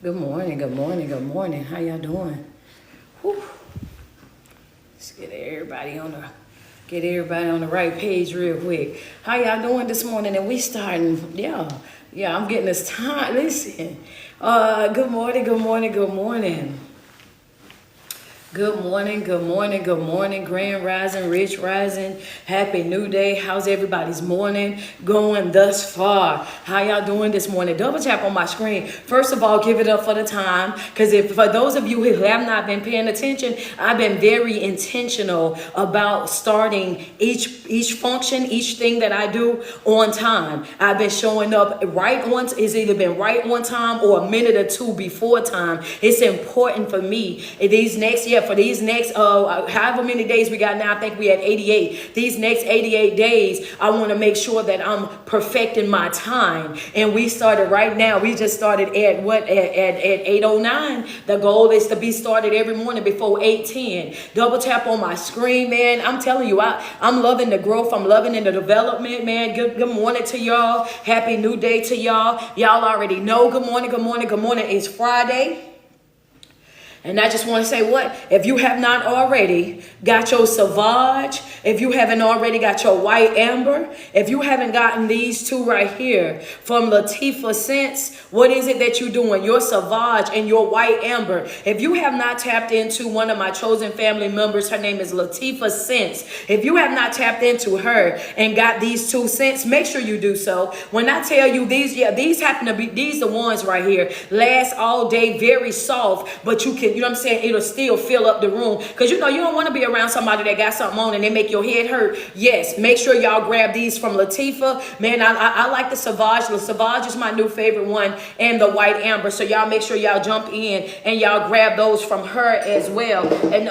Good morning, good morning, good morning. How y'all doing? Whew. Let's get everybody on the right page real quick. How y'all doing this morning? And we starting, yeah, I'm getting this time. Listen. Good morning, good morning, good morning. Good morning, good morning, good morning, Grand Rising, Rich Rising, Happy New Day. How's everybody's morning going thus far? How y'all doing this morning? Double tap on my screen. First of all, give it up for the time, because if for those of you who have not been paying attention, I've been very intentional about starting each function, each thing that I do on time. I've been showing up right on, it's either been right on time or a minute or two before time. It's important for me for these next however many days we got now. I think we had 88. These next 88 days, I want to make sure that I'm perfecting my time. And we started right now. We just started at 8:09. The goal is to be started every morning before 8:10. Double tap on my screen, man. I'm telling you, I'm loving the growth. I'm loving the development, man. Good morning to y'all. Happy New Day to y'all. Y'all already know. Good morning, good morning, good morning. It's Friday. And I just want to say if you have not already got your Sauvage, if you haven't already got your White Amber, if you haven't gotten these two right here from Latifah Scents, what is it that you're doing? Your Sauvage and your White Amber. If you have not tapped into one of my chosen family members, her name is Latifah Scents. If you have not tapped into her and got these two scents, make sure you do so. When I tell you these happen to be, these the ones right here. Last all day, very soft, but you can, you know what I'm saying, it'll still fill up the room. Because you don't want to be around somebody that got something on and they make your head hurt. Yes, make sure y'all grab these from Latifah. Man, I like the Sauvage. The Sauvage is my new favorite one, and the White Amber. So y'all make sure y'all jump in and y'all grab those from her as well. And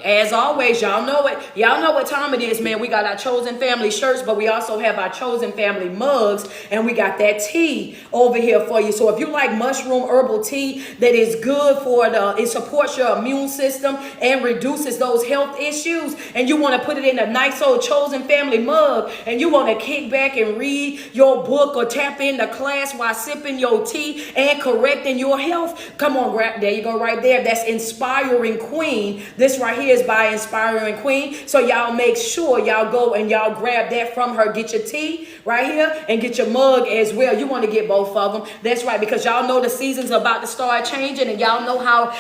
as always, y'all know it. Y'all know what time it is, man. We got our chosen family shirts, but we also have our chosen family mugs, and we got that tea over here for you. So if you like mushroom herbal tea that is good for it supports your immune system and reduces those health issues, and you want to put it in a nice old chosen family mug, and you want to kick back and read your book or tap into class while sipping your tea and correcting your health, come on, grab, there you go right there. That's Inspiring Queen. This right here is by Inspiring Queen. So y'all make sure y'all go and y'all grab that from her. Get your tea right here and get your mug as well. You want to get both of them. That's right, because y'all know the season's about to start changing, and y'all know how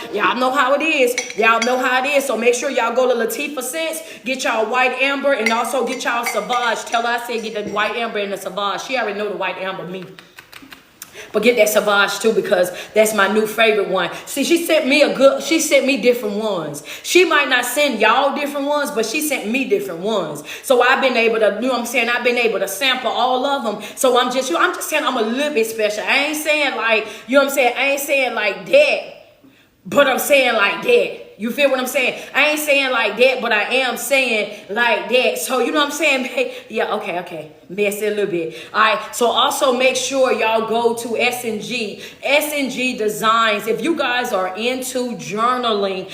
it is. Y'all know how it is. So make sure y'all go to Latifah Scents, get y'all White Amber, and also get y'all Sauvage. Tell her I said get the White Amber and the Sauvage. She already know the White Amber, me. But get that Sauvage too, because that's my new favorite one. See, she sent me different ones. She might not send y'all different ones, but she sent me different ones. So I've been able to, you know what I'm saying? I've been able to sample all of them. So I'm just saying I'm a little bit special. I ain't saying like, you know what I'm saying? I ain't saying like that, but I'm saying like that. You feel what I'm saying? I ain't saying like that, but I am saying like that. So you know what I'm saying? Yeah, okay. Messed it a little bit. All right. So also make sure y'all go to S&G. S&G Designs. If you guys are into journaling,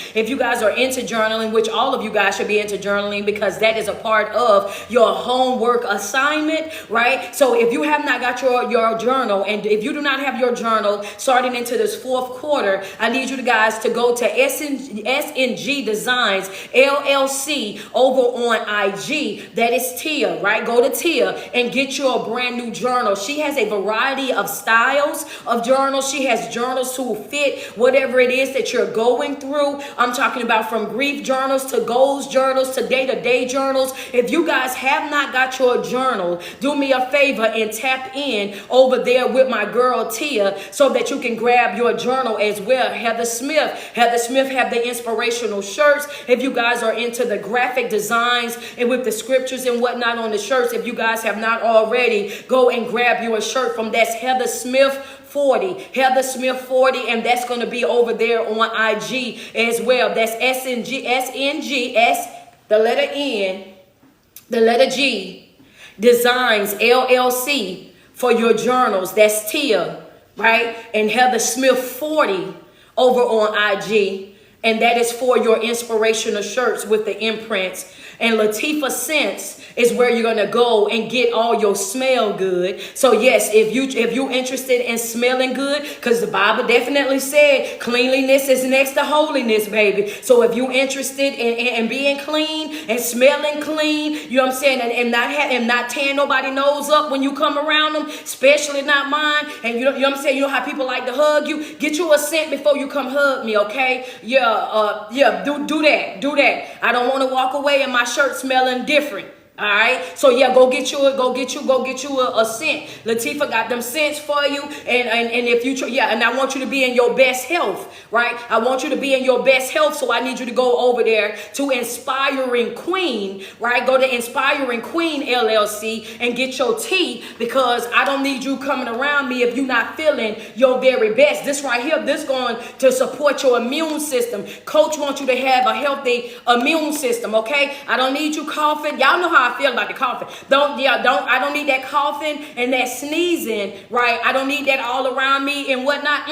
which all of you guys should be into journaling, because that is a part of your homework assignment, right? So if you have not got your journal, and if you do not have your journal starting into this fourth quarter, I need you guys to go to S&G Designs LLC over on IG. That is Tia, right? Go to Tia and get you a brand new journal. She has a variety of styles of journals. She has journals to fit whatever it is that you're going through. I'm talking about from grief journals to goals journals to day-to-day journals. If you guys have not got your journal, do me a favor and tap in over there with my girl Tia so that you can grab your journal as well. Heather Smith have the inspirational shirts. If you guys are into the graphic designs and with the scriptures and whatnot on the shirts, if you guys have not already, go and grab you a shirt from that's Heather Smith 40, and that's going to be over there on IG as well. That's SNGS, the letter N, the letter G, Designs LLC for your journals. That's Tia, right? And Heather Smith 40 over on IG. And that is for your inspirational shirts with the imprints And Latifah Scents is where you're gonna go and get all your smell good. So yes, if you interested in smelling good, because the Bible definitely said cleanliness is next to holiness, baby. So if you're interested in being clean and smelling clean, you know what I'm saying, and not tearing nobody nose up when you come around them, especially not mine. And you know what I'm saying, you know how people like to hug you. Get you a scent before you come hug me, okay? Yeah, do that. I don't want to walk away and my shirt smelling different. All right, so yeah, go get you a scent. Latifah got them scents for you, and if you and I want you to be in your best health, right? I want you to be in your best health, so I need you to go over there to Inspiring Queen, right? Go to Inspiring Queen LLC and get your tea, because I don't need you coming around me if you're not feeling your very best. This right here, this going to support your immune system. Coach wants you to have a healthy immune system, okay? I don't need you coughing. Y'all know how I feel about the coughing. I don't need that coughing and that sneezing, right? I don't need that all around me and whatnot.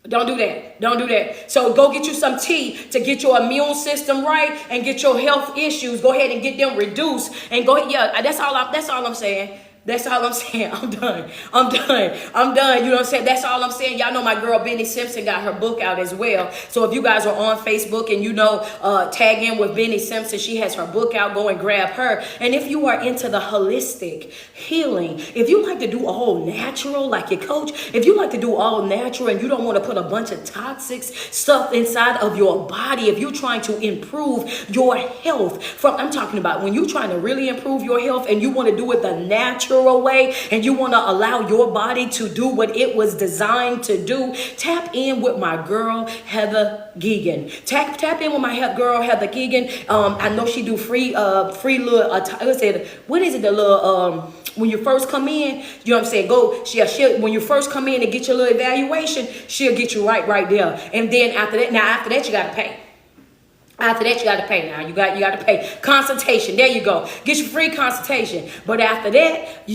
Don't do that. So go get you some tea to get your immune system right and get your health issues. Go ahead and get them reduced and go. Yeah, that's all I'm saying. That's all I'm saying. I'm done. You know what I'm saying? That's all I'm saying. Y'all know my girl Benny Simpson got her book out as well. So if you guys are on Facebook and tag in with Benny Simpson, she has her book out. Go and grab her. And if you are into the holistic healing, if you like to do all natural like your coach, if you like to do all natural and you don't want to put a bunch of toxic stuff inside of your body, if you're trying to improve your health, I'm talking about when you're trying to really improve your health and you want to do it the natural way and you want to allow your body to do what it was designed to do, tap in with my girl Heather Geoghegan. Tap in with my girl Heather Geoghegan. I know she do free little what is it, the little when you first come in, you know what I'm saying, she'll when you first come in and get your little evaluation, she'll get you right there. And then after that you got to pay. After that, you got to pay now. You got to pay. Consultation. There you go. Get your free consultation. But after that,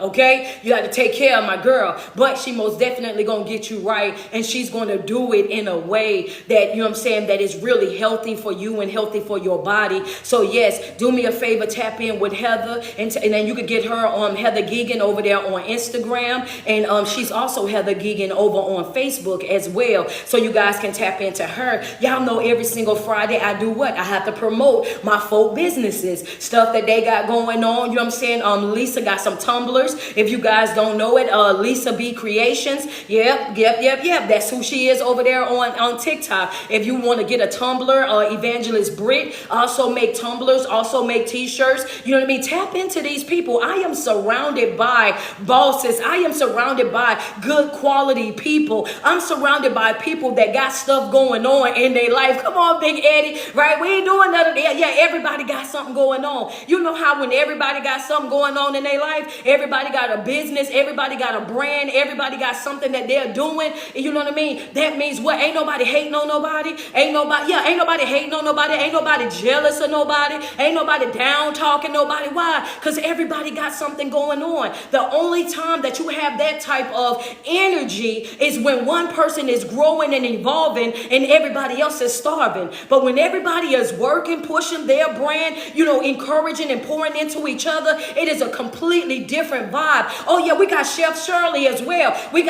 okay? You got to take care of my girl. But she most definitely going to get you right. And she's going to do it in a way that, you know what I'm saying, that is really healthy for you and healthy for your body. So, yes, do me a favor. Tap in with Heather. And then you could get her on Heather Geoghegan over there on Instagram. And she's also Heather Geoghegan over on Facebook as well. So you guys can tap into her. Y'all know every single Friday I do what? I have to promote my folk businesses, stuff that they got going on. You know what I'm saying? Lisa got some tumblers. If you guys don't know it, Lisa B Creations. Yep. That's who she is over there on TikTok. If you want to get a tumbler, Evangelist Britt also make tumblers, also make t-shirts. You know what I mean? Tap into these people. I am surrounded by bosses. I am surrounded by good quality people. I'm surrounded by people that got stuff going on in their life. Come on, Big Eddie, right? We ain't doing none of that. Yeah, everybody got something going on. You know how when everybody got something going on in their life, everybody got a business, everybody got a brand, everybody got something that they're doing. You know what I mean? That means what? Ain't nobody hating on nobody. Ain't nobody hating on nobody. Ain't nobody jealous of nobody. Ain't nobody down talking nobody. Why? Because everybody got something going on. The only time that you have that type of energy is when one person is growing and evolving and everybody else is starving. But when everybody is working, pushing their brand, encouraging and pouring into each other, it is a completely different vibe. Oh yeah, we got Chef Shirley as well. I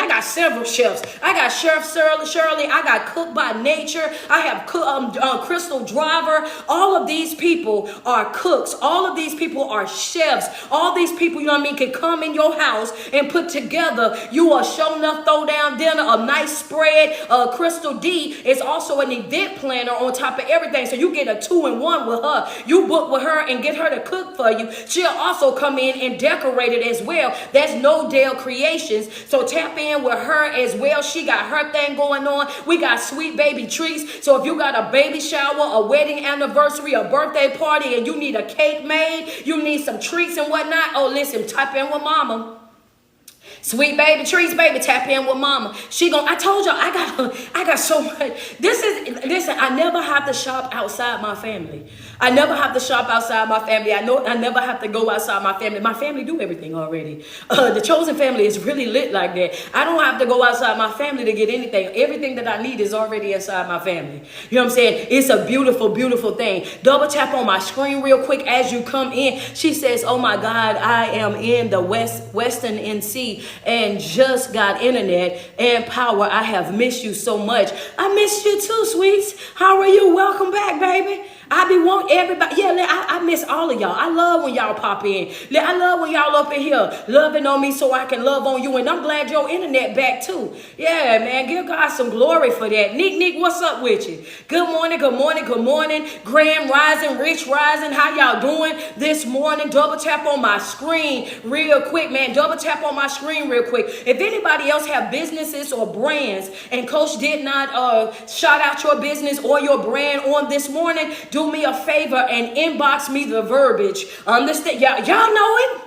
got several chefs. I got Chef Shirley. I got Cook by Nature. I have Crystal Driver. All of these people are cooks. All of these people are chefs. All these people, can come in your house and put together you a show enough throw down dinner, a nice spread. Crystal D is also an event planner on top of everything. So you get a 2-in-1 with her. You book with her and get her to cook for you. She'll also come in and decorate it as well. That's No Dale Creations. So tap in with her as well. She got her thing going on. We got Sweet Baby Treats. So if you got a baby shower, a wedding anniversary, a birthday party, and you need a cake made, you need some treats and whatnot, oh, listen, type in with mama. Sweet baby treats, baby, tap in with mama. I told y'all, I got so much. Listen, I never have to shop outside my family. I never have to shop outside my family. I never have to go outside my family. My family do everything already. The chosen family is really lit like that. I don't have to go outside my family to get anything. Everything that I need is already inside my family. You know what I'm saying? It's a beautiful, beautiful thing. Double tap on my screen real quick as you come in. She says, oh my God, I am in the Western NC and just got internet and power. I have missed you so much. I missed you too, sweets. How are you? Welcome back, baby. I be want everybody. Yeah, I miss all of y'all. I love when y'all pop in. I love when y'all up in here loving on me so I can love on you. And I'm glad your internet back too. Yeah, man. Give God some glory for that. Nick, what's up with you? Good morning, good morning, good morning. Grand Rising, Rich Rising. How y'all doing this morning? Double tap on my screen real quick, man. Double tap on my screen real quick. If anybody else have businesses or brands and Coach did not shout out your business or your brand on this morning, do me a favor and inbox me the verbiage. Understand? Y'all know it.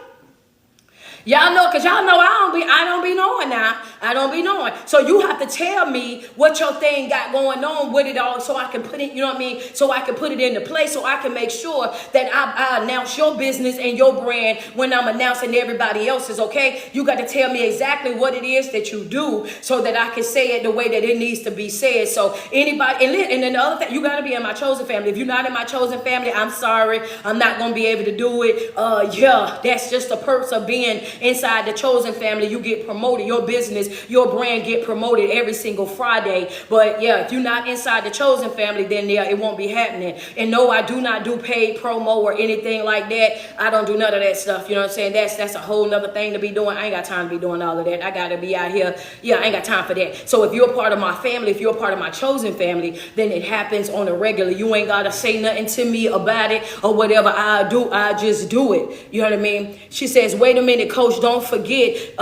Y'all know, because y'all know I don't be knowing now. I don't be knowing. So you have to tell me what your thing got going on with it all so I can put it, you know what I mean? So I can put it into place so I can make sure that I announce your business and your brand when I'm announcing everybody else's, okay? You got to tell me exactly what it is that you do so that I can say it the way that it needs to be said. So anybody, and then the other thing, you got to be in my chosen family. If you're not in my chosen family, I'm sorry. I'm not going to be able to do it. Yeah, that's just the perks of being inside the chosen family. You get promoted. Your business, your brand get promoted every single Friday. But yeah, if you're not inside the chosen family, then yeah, it won't be happening. And no, I do not do paid promo or anything like that. I don't do none of that stuff. You know what I'm saying? That's a whole nother thing to be doing. I ain't got time to be doing all of that. I got to be out here. Yeah, I ain't got time for that. So if you're a part of my family, if you're a part of my chosen family, then it happens on a regular. You ain't got to say nothing to me about it or whatever I do. I just do it. You know what I mean? She says, wait a minute, Coach, don't forget.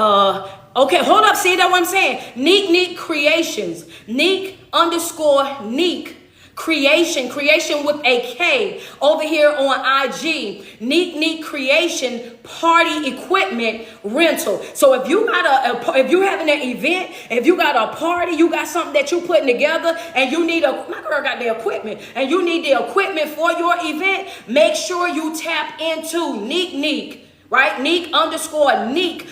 Okay, hold up. See that what I'm saying? Neek Creations. Neek_Neek. Creation with a K over here on IG. Neek Creation party equipment rental. So if you got if you having an event, if you got a party, you got something that you putting together, and you need my girl got the equipment, and you need the equipment for your event, make sure you tap into Neek. Right? Neek_Neek_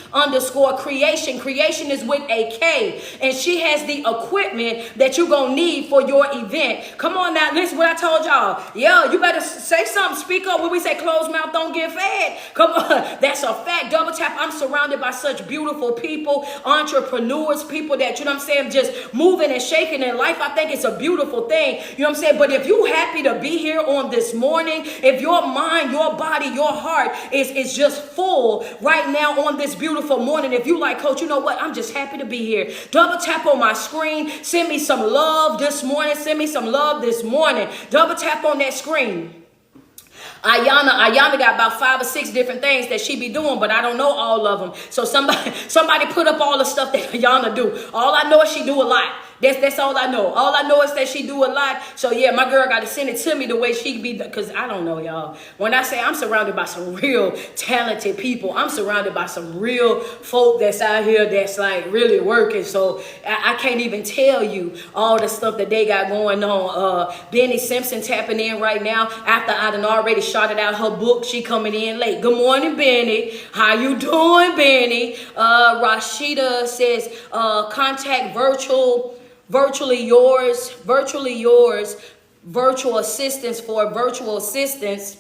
creation. Creation is with a K. And she has the equipment that you're going to need for your event. Come on now. Listen what I told y'all. Yeah, you better say something. Speak up when we say closed mouth don't get fed. Come on. That's a fact. Double tap. I'm surrounded by such beautiful people, entrepreneurs, people that, you know what I'm saying, just moving and shaking in life. I think it's a beautiful thing. You know what I'm saying? But if you happy to be here on this morning, if your mind, your body, your heart is just full right now on this beautiful morning, if you like, Coach, you know what, I'm just happy to be here, double tap on my screen, send me some love this morning, double tap on that screen. Ayana got about 5 or 6 different things that she be doing, but I don't know all of them. So somebody put up all the stuff that Ayana do. All I know is she do a lot. That's all I know. All I know is that she do a lot. So yeah, my girl got to send it to me the way she be, because I don't know, y'all. When I say I'm surrounded by some real talented people, I'm surrounded by some real folk that's out here that's like really working. So I can't even tell you all the stuff that they got going on. Benny Simpson tapping in right now after I done already shouted out her book. She coming in late. Good morning, Benny. How you doing, Benny? Rashida says, contact virtually yours, virtual assistance for virtual assistance.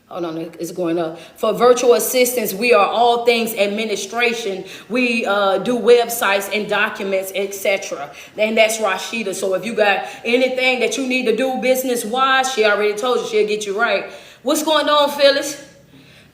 Hold on, it's going up. For virtual assistance, we are all things administration. We do websites and documents, etc. And that's Rashida. So if you got anything that you need to do business-wise, she already told you she'll get you right. What's going on, Phyllis?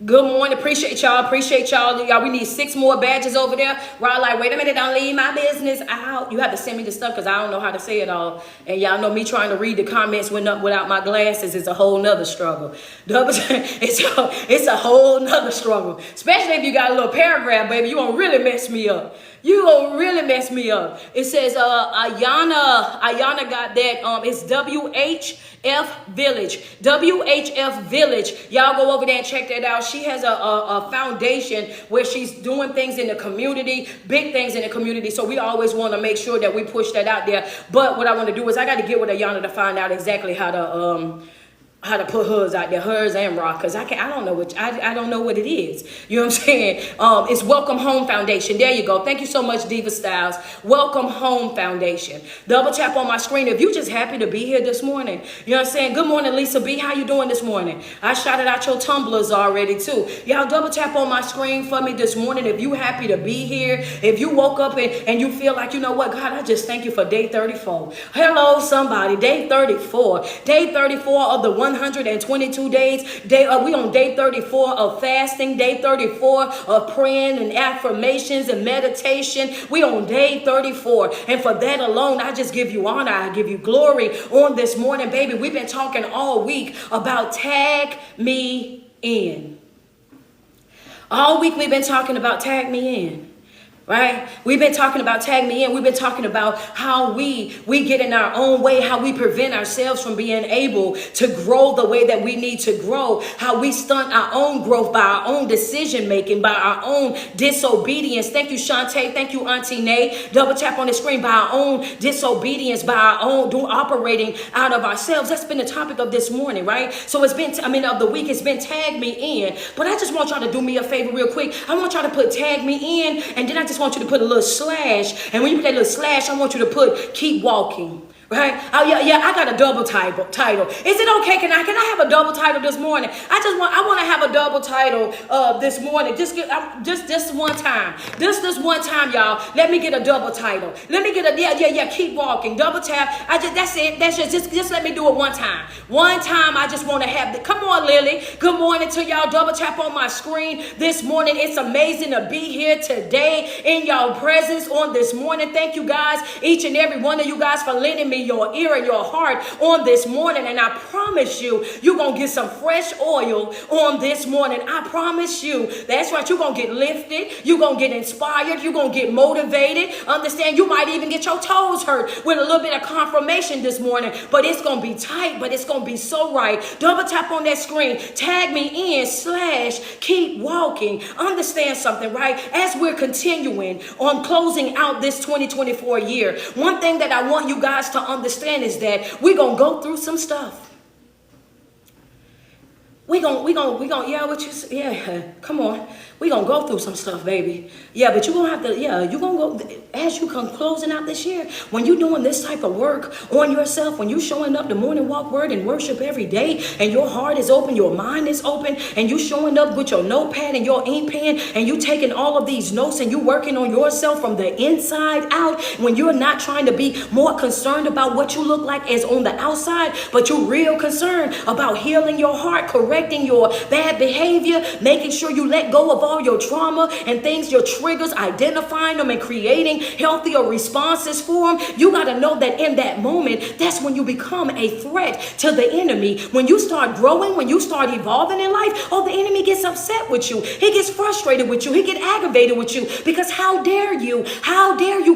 Good morning. Appreciate y'all. Y'all, we need 6 more badges over there. Right, like, wait a minute, don't leave my business out. You have to send me the stuff because I don't know how to say it all. And y'all know me trying to read the comments without my glasses is a whole nother struggle. It's a whole nother struggle. Especially if you got a little paragraph, baby. You won't really mess me up. You gonna really mess me up. It says Ayana got that. It's WHF Village. WHF Village. Y'all go over there and check that out. She has a foundation where she's doing things in the community, big things in the community. So we always want to make sure that we push that out there. But what I want to do is I got to get with Ayana to find out exactly how to put hers out there, hers and Rock, because I don't know I don't know what it is. You know what I'm saying? It's Welcome Home Foundation. There you go. Thank you so much, Diva Styles. Welcome Home Foundation. Double tap on my screen if you just happy to be here this morning. You know what I'm saying? Good morning, Lisa B. How you doing this morning? I shouted out your tumblers already too. Y'all double tap on my screen for me this morning if you happy to be here. If you woke up and you feel like, you know what, God, I just thank you for day 34. Hello, somebody. Day 34. Day 34 of the 122 days. We on day 34 of fasting, day 34 of praying and affirmations and meditation. We on day 34. And for that alone, I just give you honor. I give you glory on this morning, baby. We've been talking all week about tag me in. All week we've been talking about tag me in. Right? We've been talking about tag me in. We've been talking about how we get in our own way, how we prevent ourselves from being able to grow the way that we need to grow, how we stunt our own growth by our own decision making, by our own disobedience. Thank you, Shantae. Thank you, Auntie Nay. Double tap on the screen, by our own disobedience, by our own operating out of ourselves. That's been the topic of this morning, right? So it's been, of the week, it's been tag me in. But I just want y'all to do me a favor real quick. I want y'all to put tag me in, and then I just want you to put a little slash, and when you put that little slash, I want you to put keep walking. Right? Oh yeah, I got a double title. Is it okay? Can I have a double title this morning? I want to have a double title this morning. Just one time. This one time, y'all. Let me get a double title. Let me get a keep walking. Double tap. That's it. That's just let me do it one time. One time I just want to have the come on, Lily. Good morning to y'all. Double tap on my screen this morning. It's amazing to be here today in y'all presence on this morning. Thank you guys, each and every one of you guys, for lending me your ear and your heart on this morning. And I promise you, you're going to get some fresh oil on this morning. I promise you. That's right. You're going to get lifted. You're going to get inspired. You're going to get motivated. Understand, you might even get your toes hurt with a little bit of confirmation this morning. But it's going to be tight, but it's going to be so right. Double tap on that screen. Tag me in / keep walking. Understand something, right? As we're continuing on closing out this 2024 year, one thing that I want you guys to understand is that we're going to go through some stuff. We gonna, yeah, what you say? Yeah, come on. We gonna go through some stuff, baby. Yeah, but you gonna have to, you gonna go, as you come closing out this year, when you doing this type of work on yourself, when you showing up the morning walk word and worship every day, and your heart is open, your mind is open, and you showing up with your notepad and your ink pen, and you taking all of these notes, and you working on yourself from the inside out, when you're not trying to be more concerned about what you look like as on the outside, but you're real concerned about healing your heart, correcting your bad behavior, making sure you let go of all your trauma and things, your triggers, identifying them and creating healthier responses for them. You got to know that in that moment, that's when you become a threat to the enemy. When you start growing, when you start evolving in life, the enemy gets upset with you. He gets frustrated with you. He gets aggravated with you, because how dare you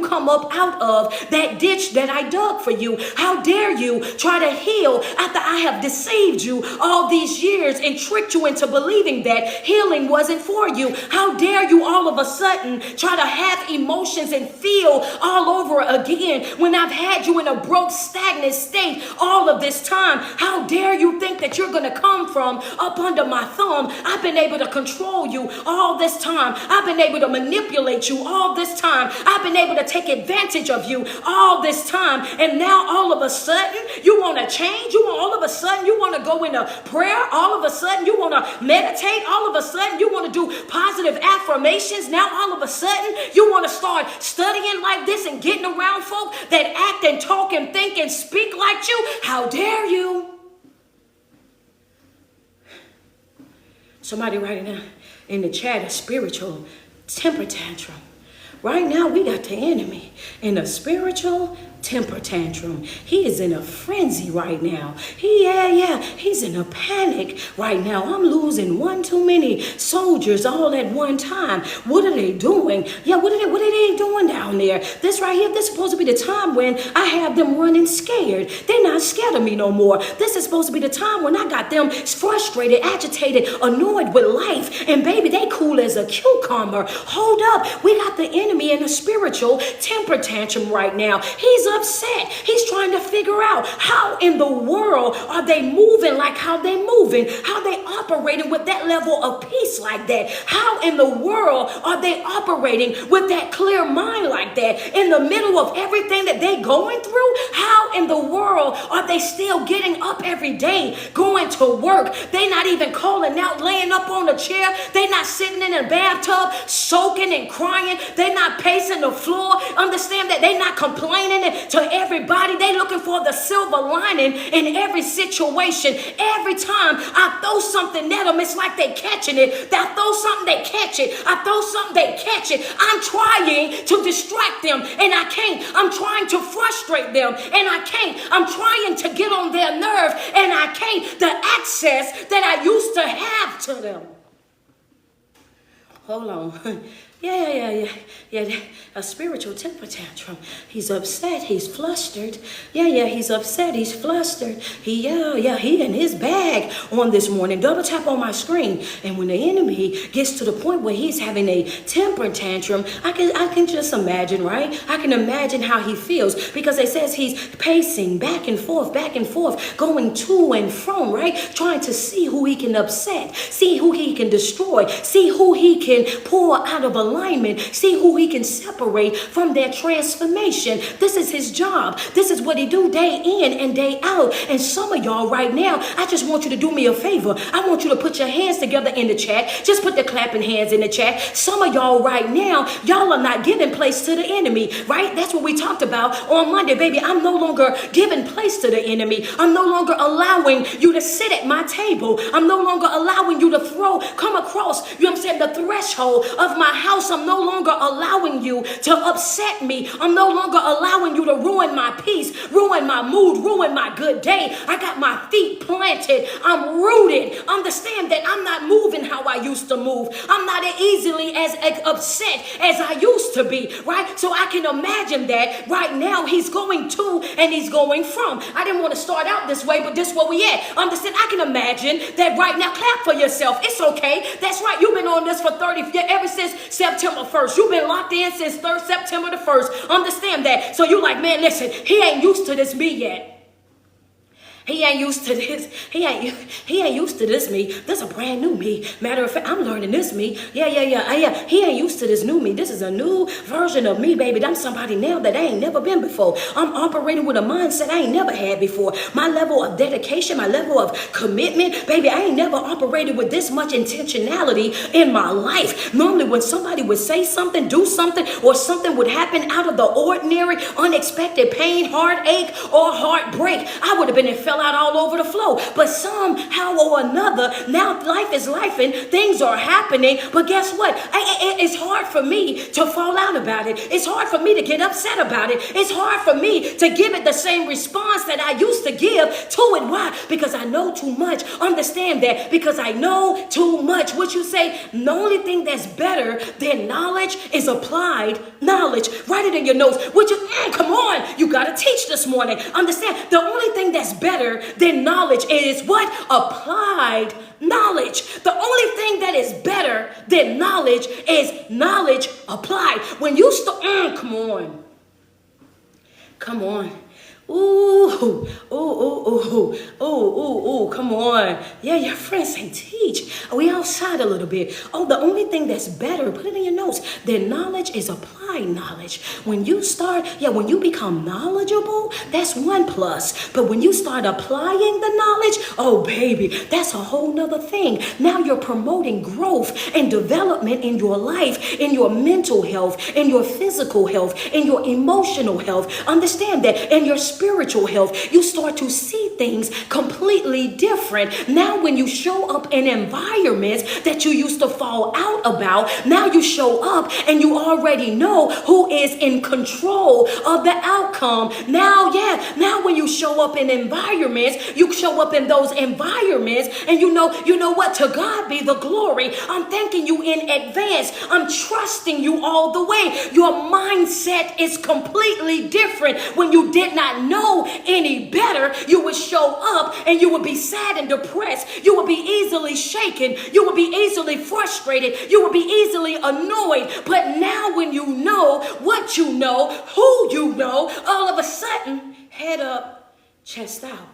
come up out of that ditch that I dug for you? How dare you try to heal after I have deceived you all these years and tricked you into believing that healing wasn't for you? How dare you all of a sudden try to have emotions and feel all over again when I've had you in a broke, stagnant state all of this time? How dare you think that you're going to come from up under my thumb? I've been able to control you all this time. I've been able to manipulate you all this time. I've been able to take advantage of you all this time. And now all of a sudden you want to change. All of a sudden you want to go into prayer. All of a sudden you want to meditate. All of a sudden you want to do positive affirmations. Now all of a sudden you want to start studying like this and getting around folk that act and talk and think and speak like you. How dare you? Somebody writing down in the chat a spiritual temper tantrum. Right now we got the enemy in a spiritual temper tantrum. He is in a frenzy right now. He's in a panic right now. I'm losing one too many soldiers all at one time. What are they doing? Yeah, what are they doing down there? This right here, this is supposed to be the time when I have them running scared. They're not scared of me no more. This is supposed to be the time when I got them frustrated, agitated, annoyed with life. And baby, they cool as a cucumber. Hold up. We got the enemy in a spiritual temper tantrum right now. He's upset. He's trying to figure out how in the world are they moving like how they moving, how they operating with that level of peace like that. How in the world are they operating with that clear mind like that in the middle of everything that they going through? How in the world are they still getting up every day, going to work? They not even calling out, laying up on a chair. They not sitting in a bathtub, soaking and crying. They not pacing the floor. Understand that they not complaining to everybody. They looking for the silver lining in every situation. Every time I throw something at them, it's like they catching it. I throw something, they catch it. I throw something, they catch it. I'm trying to distract them and I can't. I'm trying to frustrate them and I can't. I'm trying to get on their nerve and I can't. The access that I used to have to them. Hold on. Yeah. A spiritual temper tantrum. He's upset. He's flustered. He's upset. He's flustered. He in his bag on this morning. Double tap on my screen. And when the enemy gets to the point where he's having a temper tantrum, I can just imagine, right? I can imagine how he feels because it says he's pacing back and forth, going to and from, right? Trying to see who he can upset, see who he can destroy, see who he can pull out of alignment, see who he can separate from their transformation. This is his job. This is what he do day in and day out. And some of y'all right now, I just want you to do me a favor. I want you to put your hands together in the chat. Just put the clapping hands in the chat. Some of y'all right now, y'all are not giving place to the enemy, right? That's what we talked about on Monday, baby. I'm no longer giving place to the enemy. I'm no longer allowing you to sit at my table. I'm no longer allowing you to come across, you know what I'm saying, the threshold of my house. I'm no longer allowing you to upset me. I'm no longer allowing you to ruin my peace, ruin my mood, ruin my good day. I got my feet planted. I'm rooted. Understand that I'm not moving how I used to move. I'm not easily as upset as I used to be, right? So I can imagine that right now he's going to and he's going from. I didn't want to start out this way, but this is where we at. Understand? I can imagine that right now. Clap for yourself. It's okay. That's right. You've been on this for 30, ever since September 1st. You've been locked in since September the 1st. Understand that. So you like, man, listen, he ain't used to this me yet. He ain't used to this. He ain't used to this me. This is a brand new me. Matter of fact, I'm learning this me. Yeah. He ain't used to this new me. This is a new version of me, baby. I'm somebody now that I ain't never been before. I'm operating with a mindset I ain't never had before. My level of dedication, my level of commitment, baby, I ain't never operated with this much intentionality in my life. Normally when somebody would say something, do something, or something would happen out of the ordinary, unexpected pain, heartache, or heartbreak, I would have been in out all over the floor. But somehow or another, now life is life and things are happening. But guess what? It's hard for me to fall out about it. It's hard for me to get upset about it. It's hard for me to give it the same response that I used to give to it. Why? Because I know too much. Understand that. Because I know too much. What you say, the only thing that's better than knowledge is applied knowledge. Write it in your notes. Come on. You got to teach this morning. Understand. The only thing that's better than knowledge is what? Applied knowledge. The only thing that is better than knowledge is knowledge applied. When you start, come on. Ooh, come on. Yeah, your friends say teach. We outside a little bit. Oh, the only thing that's better, put it in your notes, than knowledge is applied knowledge. When you become knowledgeable, that's one plus. But when you start applying the knowledge, oh baby, that's a whole nother thing. Now you're promoting growth and development in your life, in your mental health, in your physical health, in your emotional health. Understand that. In your spiritual health. You start to see things completely different. Now when you show up in environments that you used to fall out about, now you show up and you already know who is in control of the outcome. Now when you show up in environments, you show up in those environments and you know what? To God be the glory. I'm thanking you in advance. I'm trusting you all the way. Your mindset is completely different. When you did not know any better, you would show up and you would be sad and depressed. You would be easily shaken. You would be easily frustrated. You would be easily annoyed. But now when you know what you know, who you know, all of a sudden, head up, chest out.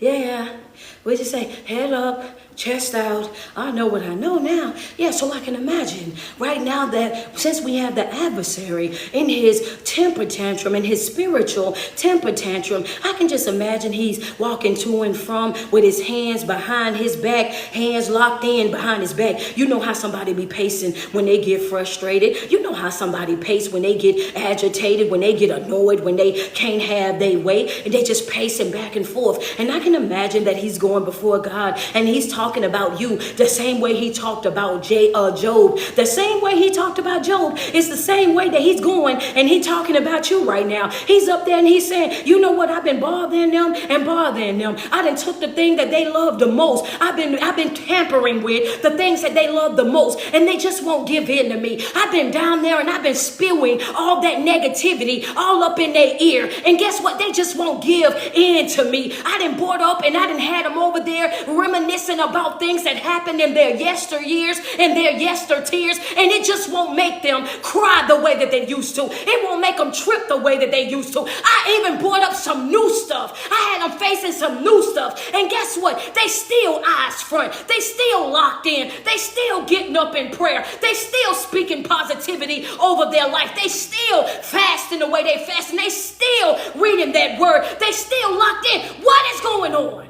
Yeah, we just say head up, chest out. I know what I know now. Yeah, so I can imagine right now that since we have the adversary in his temper tantrum, in his spiritual temper tantrum, I can just imagine he's walking to and from with his hands behind his back, hands locked in behind his back. You know how somebody be pacing when they get frustrated. You know how somebody pace when they get agitated, when they get annoyed, when they can't have their way, and they just pacing back and forth. And I can imagine that he's going before God and he's talking about you the same way he talked about Job. The same way he talked about Job is the same way that he's going and he's talking about you right now. He's up there and he's saying, you know what? I've been bothering them and bothering them. I done took the thing that they love the most. I've been tampering with the things that they love the most, and they just won't give in to me. I've been down there and I've been spewing all that negativity all up in their ear, and guess what? They just won't give in to me. I done brought up and I done had them over there reminiscing about things that happened in their yesteryears and their yestertears, and it just won't make them cry the way that they used to. It won't make them trip the way that they used to. I even brought up some new stuff. I had them facing some new stuff, and guess what? They still eyes front. They still locked in. They still getting up in prayer. They still speaking positivity over their life. They still fasting the way they fast, and they still reading that word. They still locked in. What is going on?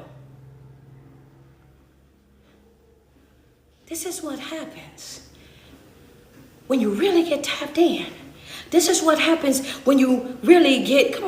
This is what happens when you really get tapped in. This is what happens when you really get,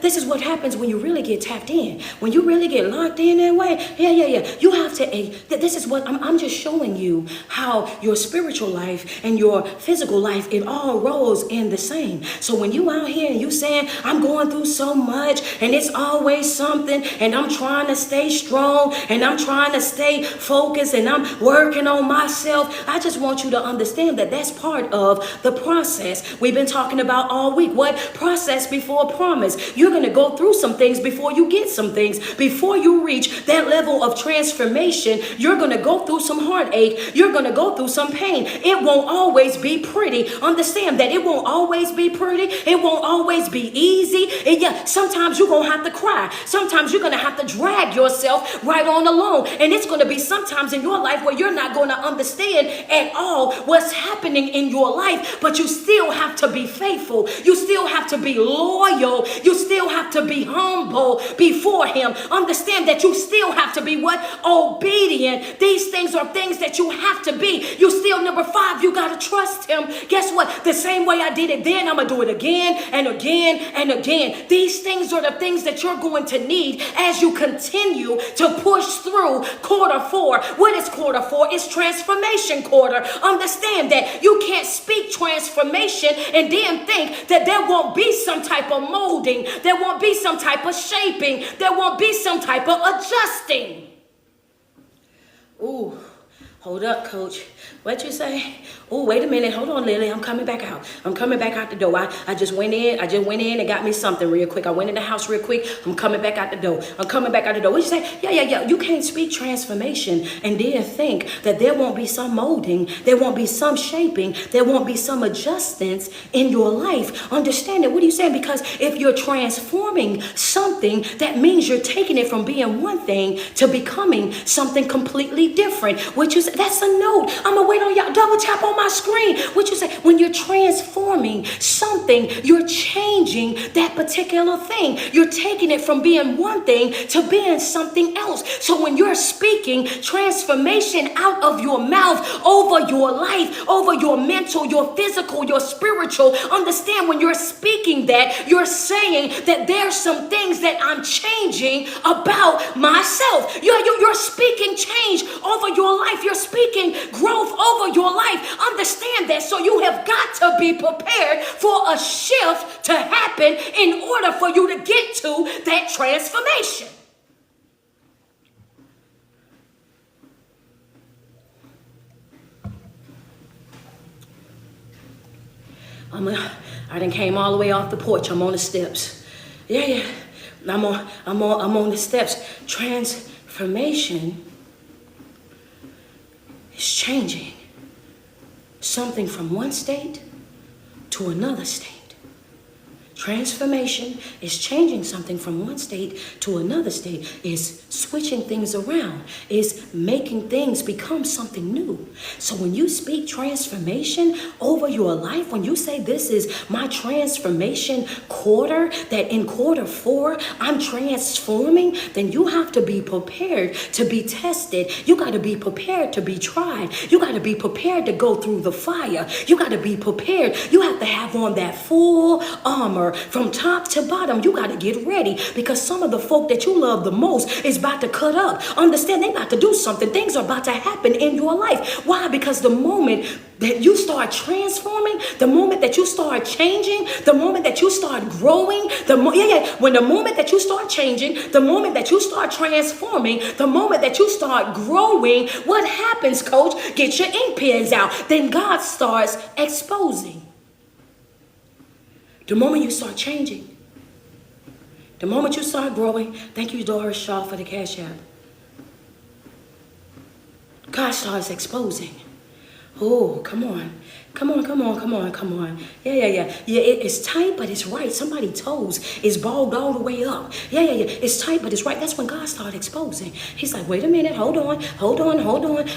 this is what happens when you really get tapped in. When you really get locked in that way, yeah. You have to, this is what, I'm just showing you how your spiritual life and your physical life, it all rolls in the same. So when you out here and you saying, I'm going through so much and it's always something and I'm trying to stay strong and I'm trying to stay focused and I'm working on myself, I just want you to understand that that's part of the process. We've been talking about all week. What? Process before promise. You're going to go through some things before you get some things. Before you reach that level of transformation, you're going to go through some heartache. You're going to go through some pain. It won't always be pretty. Understand that it won't always be pretty. It won't always be easy. And yeah, sometimes you're going to have to cry. Sometimes you're going to have to drag yourself right on along. And it's going to be sometimes in your life where you're not going to understand at all what's happening in your life, but you still have to be faithful. You still have to be loyal. You still have to be humble before him. Understand that you still have to be what? Obedient. These things are things that you have to be. You still, number 5, you got to trust him. Guess what? The same way I did it then, I'm going to do it again and again and again. These things are the things that you're going to need as you continue to push through quarter 4. What is quarter 4? It's transformation quarter. Understand that you can't speak transformation and then think that there won't be some type of molding, there won't be some type of shaping, there won't be some type of adjusting. Ooh, hold up, coach. What you say? Oh, wait a minute. Hold on, Lily. I'm coming back out. I'm coming back out the door. I just went in and got me something real quick. I went in the house real quick. I'm coming back out the door. I'm coming back out the door. What you say? Yeah. You can't speak transformation and then think that there won't be some molding, there won't be some shaping, there won't be some adjustments in your life. Understand it. What are you saying? Because if you're transforming something, that means you're taking it from being one thing to becoming something completely different, which is That's a note. I'm going to wait on y'all. Double tap on my screen. What you say? When you're transforming something, you're changing that particular thing. You're taking it from being one thing to being something else. So when you're speaking transformation out of your mouth over your life, over your mental, your physical, your spiritual, understand when you're speaking that, you're saying that there's some things that I'm changing about myself. You're speaking change over your life. You're speaking growth over your life. Understand that. So you have got to be prepared for a shift to happen in order for you to get to that transformation. I done came all the way off the porch. I'm on the steps. Yeah. I'm on the steps. Transformation is changing something from one state to another state. Transformation is changing something from one state to another state, is switching things around, is making things become something new. So when you speak transformation over your life, when you say this is my transformation quarter, that in quarter 4 I'm transforming, then you have to be prepared to be tested. You got to be prepared to be tried. You got to be prepared to go through the fire. You got to be prepared. You have to have on that full armor from top to bottom. You got to get ready, because some of the folk that you love the most is about to cut up. Understand, they about to do something. Things are about to happen in your life. Why? Because the moment that you start transforming, the moment that you start changing, the moment that you start growing, when the moment that you start changing, the moment that you start transforming, the moment that you start growing, what happens, coach? Get your ink pens out. Then God starts exposing. The moment you start changing, the moment you start growing, thank you, Doris Shaw, for the Cash App. God starts exposing. Oh, come on. Come on. Yeah. It's tight, but it's right. Somebody's toes is balled all the way up. Yeah. It's tight, but it's right. That's when God started exposing. He's like, wait a minute. Hold on.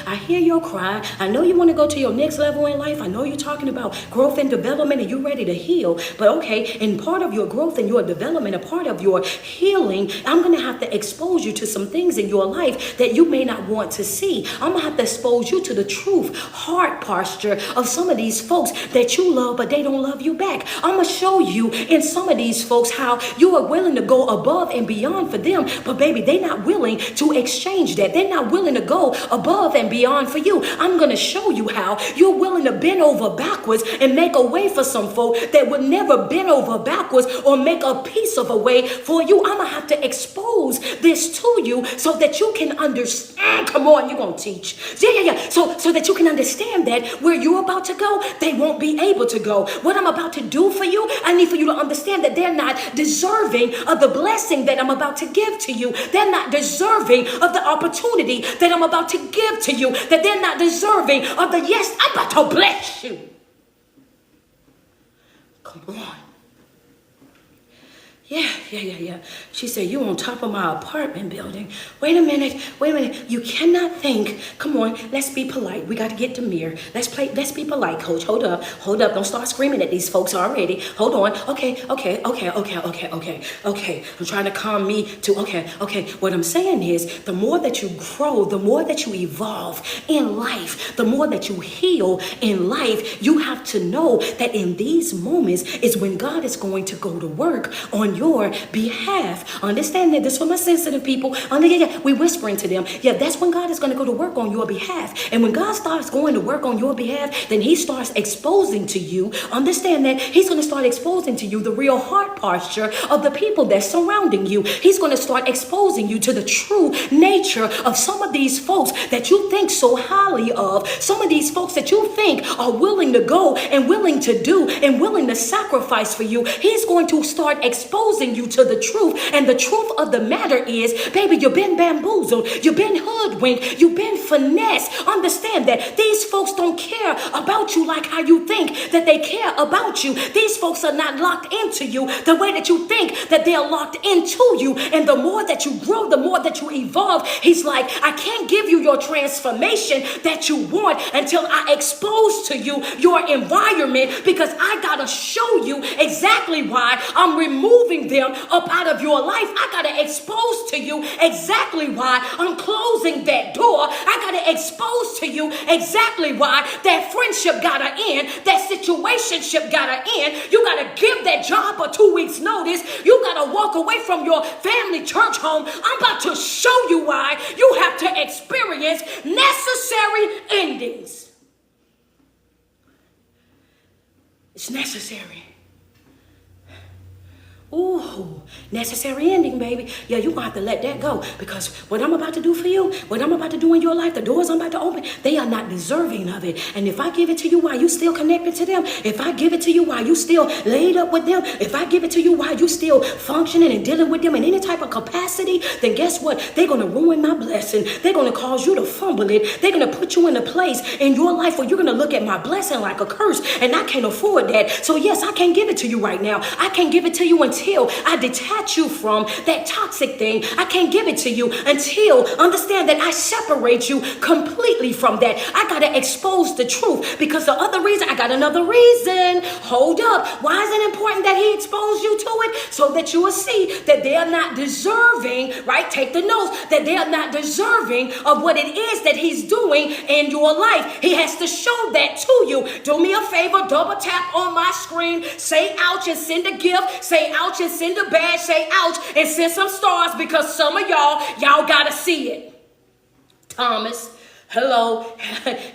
I hear your cry. I know you want to go to your next level in life. I know you're talking about growth and development and you're ready to heal. But okay, in part of your growth and your development, a part of your healing, I'm going to have to expose you to some things in your life that you may not want to see. I'm going to have to expose you to the truth, heart posture of some of these folks that you love, but they don't love you back. I'm going to show you in some of these folks how you are willing to go above and beyond for them, but baby, they're not willing to exchange that. They're not willing to go above and beyond for you. I'm going to show you how you're willing to bend over backwards and make a way for some folk that would never bend over backwards or make a piece of a way for you. I'm going to have to expose this to you so that you can understand. Come on, you're going to teach. Yeah. So that you can understand that where you're about to go, they won't be able to go. What I'm about to do for you, I need for you to understand that they're not deserving of the blessing that I'm about to give to you. They're not deserving of the opportunity that I'm about to give to you. That they're not deserving of the yes, I'm about to bless you. Come on. Yeah. She said, you on top of my apartment building. Wait a minute. You cannot think. Come on, let's be polite. We got to get to mirror. Let's be polite, coach. Hold up. Don't start screaming at these folks already. Hold on. Okay. I'm trying to calm me to, okay. What I'm saying is, the more that you grow, the more that you evolve in life, the more that you heal in life, you have to know that in these moments is when God is going to go to work on your behalf. Understand that. This for my sensitive people. We whispering to them. Yeah, that's when God is going to go to work on your behalf. And when God starts going to work on your behalf, then he starts exposing to you. Understand that he's going to start exposing to you the real heart posture of the people that's surrounding you. He's going to start exposing you to the true nature of some of these folks that you think so highly of. Some of these folks that you think are willing to go and willing to do and willing to sacrifice for you. He's going to start exposing exposing you to the truth. And the truth of the matter is, baby, you've been bamboozled. You've been hoodwinked. You've been finessed. Understand that these folks don't care about you like how you think that they care about you. These folks are not locked into you the way that you think that they're locked into you. And the more that you grow, the more that you evolve, he's like, I can't give you your transformation that you want until I expose to you your environment, because I gotta show you exactly why I'm removing them up out of your life. I gotta expose to you exactly why I'm closing that door. I gotta expose to you exactly why that friendship gotta end, that situationship gotta end. You gotta give that job a 2 weeks notice. You gotta walk away from your family church home. I'm about to show you why you have to experience necessary endings. It's necessary. Ooh, necessary ending, baby. Yeah, you're going to have to let that go, because what I'm about to do for you, what I'm about to do in your life, the doors I'm about to open, they are not deserving of it. And if I give it to you while you still connected to them, if I give it to you while you still laid up with them, if I give it to you while you still functioning and dealing with them in any type of capacity, then guess what? They're going to ruin my blessing. They're going to cause you to fumble it. They're going to put you in a place in your life where you're going to look at my blessing like a curse, and I can't afford that. So yes, I can't give it to you right now. I can't give it to you until I detach you from that toxic thing. I can't give it to you until, understand that I separate you completely from that. I got to expose the truth, because the other reason, I got another reason. Hold up. Why is it important that he expose you to it? So that you will see that they are not deserving, right? Take the notes, that they are not deserving of what it is that he's doing in your life. He has to show that to you. Do me a favor, double tap on my screen, say ouch and send a gift, say ouch and send a badge, say ouch and send some stars, because some of y'all gotta see it. Thomas, hello.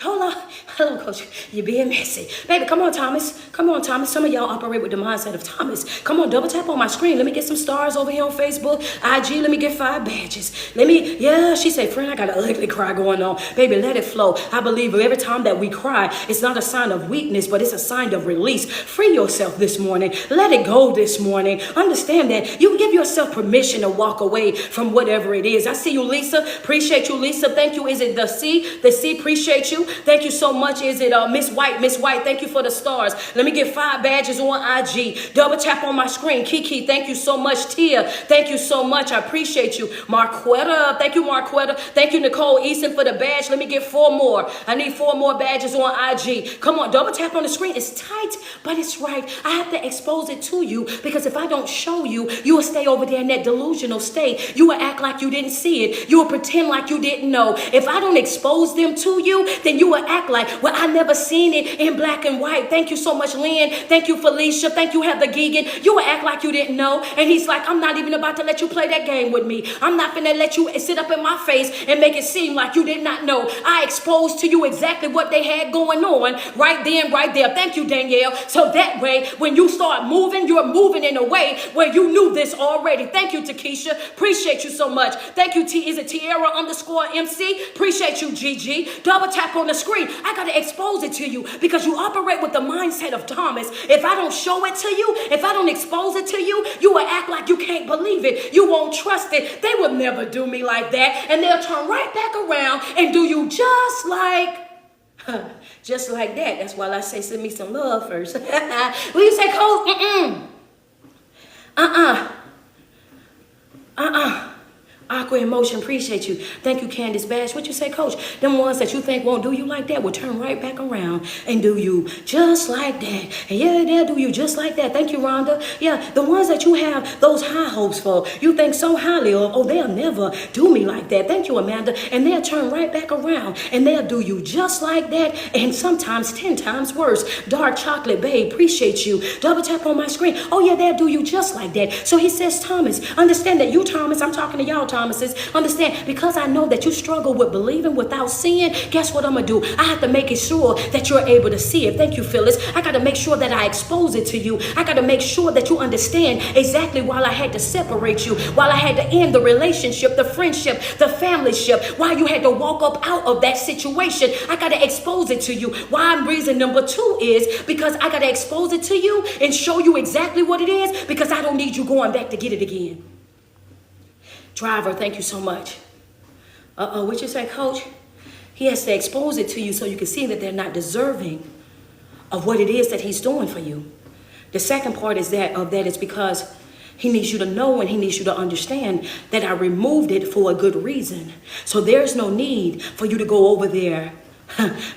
Hold on. Hello, Coach. You're being messy. Baby, come on, Thomas. Come on, Thomas. Some of y'all operate with the mindset of Thomas. Come on, double tap on my screen. Let me get some stars over here on Facebook, IG. Let me get 5 badges. Yeah, she said, friend, I got an ugly cry going on. Baby, let it flow. I believe every time that we cry, it's not a sign of weakness, but it's a sign of release. Free yourself this morning. Let it go this morning. Understand that you give yourself permission to walk away from whatever it is. I see you, Lisa. Appreciate you, Lisa. Thank you. Is it the C? The C, appreciate you. Thank you so much. Is it Miss White? Miss White, thank you for the stars. Let me get 5 badges on IG. Double tap on my screen. Kiki, thank you so much. Tia, thank you so much. I appreciate you. Marquetta, thank you, Marquetta. Thank you, Nicole Easton, for the badge. Let me get 4 more. I need 4 more badges on IG. Come on, double tap on the screen. It's tight, but it's right. I have to expose it to you, because if I don't show you, you will stay over there in that delusional state. You will act like you didn't see it. You will pretend like you didn't know. If I don't expose them to you, then you will act like, well, I never seen it in black and white. Thank you so much, Lynn. Thank you, Felicia. Thank you, Heather Geegan. You will act like you didn't know. And he's like, I'm not even about to let you play that game with me. I'm not going to let you sit up in my face and make it seem like you did not know. I exposed to you exactly what they had going on right then, right there. Thank you, Danielle. So that way, when you start moving, you're moving in a way where you knew this already. Thank you, Takesha. Appreciate you so much. Thank you, Is it Tierra_MC? Appreciate you, Gigi. Double tap on the screen. I got to expose it to you, because you operate with the mindset of Thomas. If I don't show it to you, if I don't expose it to you, you will act like you can't believe it. You won't trust it. They will never do me like that. And they'll turn right back around and do you just like that. That's why I say send me some love first. Will you say, Coach? Aqua Emotion, appreciate you. Thank you, Candace Bash. What you say, Coach? Them ones that you think won't do you like that will turn right back around and do you just like that. And yeah, they'll do you just like that. Thank you, Rhonda. Yeah, the ones that you have those high hopes for, you think so highly of, oh, they'll never do me like that. Thank you, Amanda. And they'll turn right back around and they'll do you just like that, and sometimes 10 times worse. Dark Chocolate Babe, appreciate you. Double tap on my screen. Oh, yeah, they'll do you just like that. So he says, Thomas, understand that you, Thomas, I'm talking to y'all, Thomas. promises. Understand, because I know that you struggle with believing without seeing, guess what I'm going to do? I have to make it sure that you're able to see it. Thank you, Phyllis. I got to make sure that I expose it to you. I got to make sure that you understand exactly why I had to separate you, why I had to end the relationship, the friendship, the familyship, why you had to walk up out of that situation. I got to expose it to you. Why reason number 2 is because I got to expose it to you and show you exactly what it is, because I don't need you going back to get it again. Driver, thank you so much. What you say, Coach? He has to expose it to you so you can see that they're not deserving of what it is that he's doing for you. The second part is that is because he needs you to know and he needs you to understand that I removed it for a good reason. So there's no need for you to go over there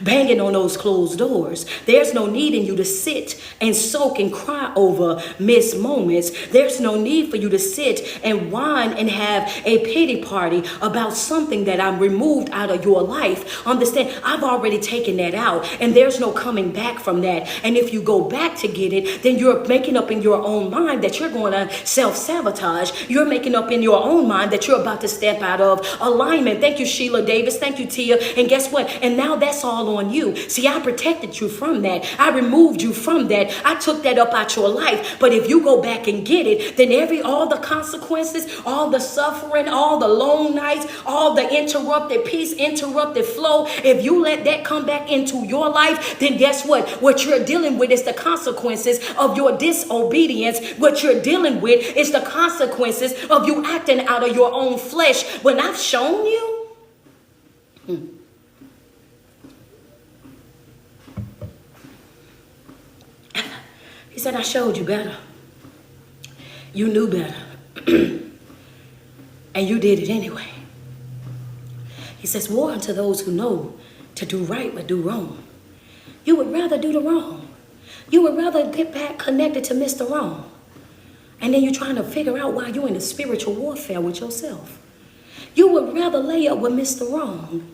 banging on those closed doors. There's no need in you to sit and soak and cry over missed moments. There's no need for you to sit and whine and have a pity party about something that I removed out of your life. Understand, I've already taken that out, and there's no coming back from that. And if you go back to get it, then you're making up in your own mind that you're going to self-sabotage. You're making up in your own mind that you're about to step out of alignment. Thank you, Sheila Davis. Thank you, Tia. And guess what? And now that's all on you. See, I protected you from that. I removed you from that. I took that up out your life. But if you go back and get it, then all the consequences, all the suffering, all the long nights, all the interrupted peace, interrupted flow, if you let that come back into your life, then guess what? What you're dealing with is the consequences of your disobedience. What you're dealing with is the consequences of you acting out of your own flesh. When I've shown you, he said, I showed you better. You knew better. And you did it anyway. He says, woe unto those who know to do right but do wrong. You would rather do the wrong. You would rather get back connected to Mr. Wrong. And then you're trying to figure out why you're in a spiritual warfare with yourself. You would rather lay up with Mr. Wrong.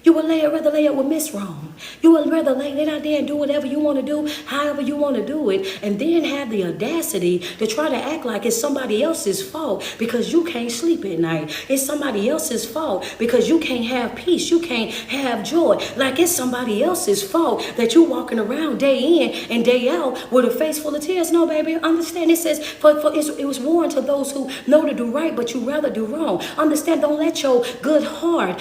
You would rather lay up with Miss Wrong. You would rather lay out there and do whatever you want to do, however you want to do it, and then have the audacity to try to act like it's somebody else's fault because you can't sleep at night. It's somebody else's fault because you can't have peace. You can't have joy. Like it's somebody else's fault that you walking around day in and day out with a face full of tears. No, baby, understand. It says, it was warned to those who know to do right, but you rather do wrong. Understand, don't let your good heart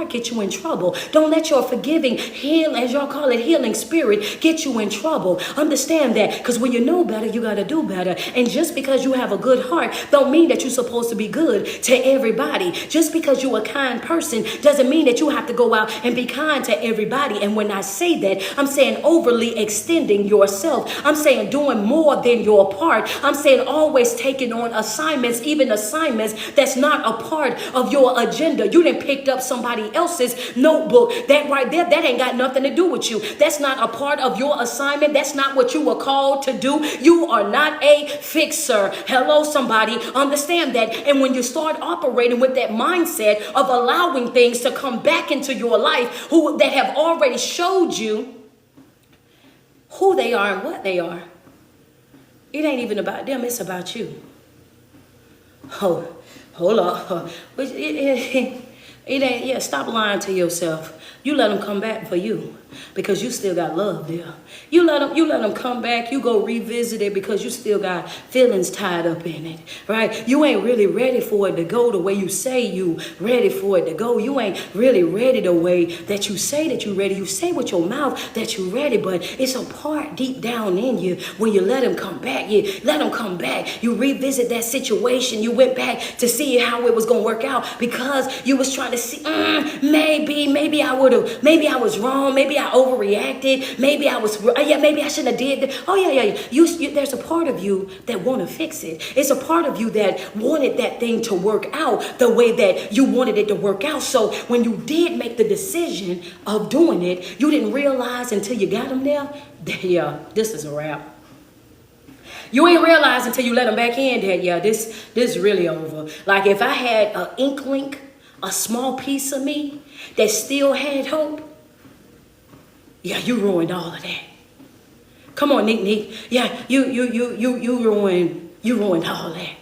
get you in trouble. Don't let your forgiving, as y'all call it, healing spirit get you in trouble. Understand that, because when you know better, you got to do better. And just because you have a good heart don't mean that you're supposed to be good to everybody. Just because you're a kind person doesn't mean that you have to go out and be kind to everybody. And when I say that, I'm saying overly extending yourself. I'm saying doing more than your part. I'm saying always taking on assignments, even assignments that's not a part of your agenda. You didn't pick up somebody else's notebook. That right there, that ain't got nothing to do with you. That's not a part of your assignment. That's not what you were called to do. You are not a fixer. Hello, somebody. Understand that. And when you start operating with that mindset of allowing things to come back into your life that have already showed you who they are and what they are, it ain't even about them. It's about you. Oh, hold up. It ain't, stop lying to yourself. You let them come back for you because you still got love there. You let them come back. You go revisit it because you still got feelings tied up in it, right? You ain't really ready for it to go the way you say you ready for it to go. You ain't really ready the way that you say that you ready. You say with your mouth that you ready, but it's a part deep down in you when you let them come back. You let them come back. You revisit that situation. You went back to see how it was going to work out because you was trying to see, maybe I was wrong. Maybe I overreacted. Maybe I shouldn't have did that. Oh, yeah. There's a part of you that want to fix it. It's a part of you that wanted that thing to work out the way that you wanted it to work out. So when you did make the decision of doing it, you didn't realize until you got them there, yeah, this is a wrap. You ain't realize until you let them back in that, this is really over. Like if I had an inkling, a small piece of me that still had hope, you ruined all of that. Come on, Nick. Yeah, you ruined all that.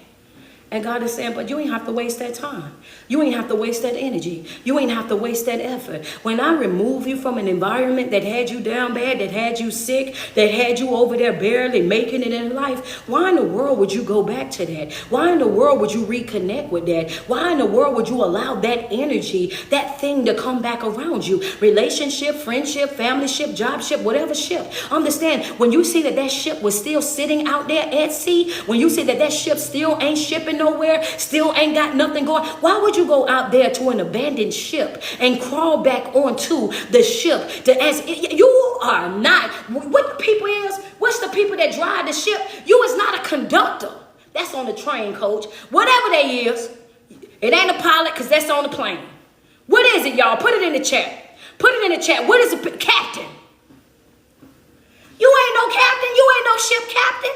And God is saying, but you ain't have to waste that time. You ain't have to waste that energy. You ain't have to waste that effort. When I remove you from an environment that had you down bad, that had you sick, that had you over there barely making it in life, why in the world would you go back to that? Why in the world would you reconnect with that? Why in the world would you allow that energy, that thing to come back around you? Relationship, friendship, family ship, job ship, whatever ship. Understand, when you see that that ship was still sitting out there at sea, when you see that that ship still ain't shipping nowhere, still ain't got nothing going, why would you go out there to an abandoned ship and crawl back onto the ship? You are not, what the people is, what's the people that drive the ship? You is not a conductor. That's on the train, coach. Whatever they is, it ain't a pilot because that's on the plane. What is it, y'all? Put it in the chat. Put it in the chat. What is a captain? You ain't no captain. You ain't no ship captain.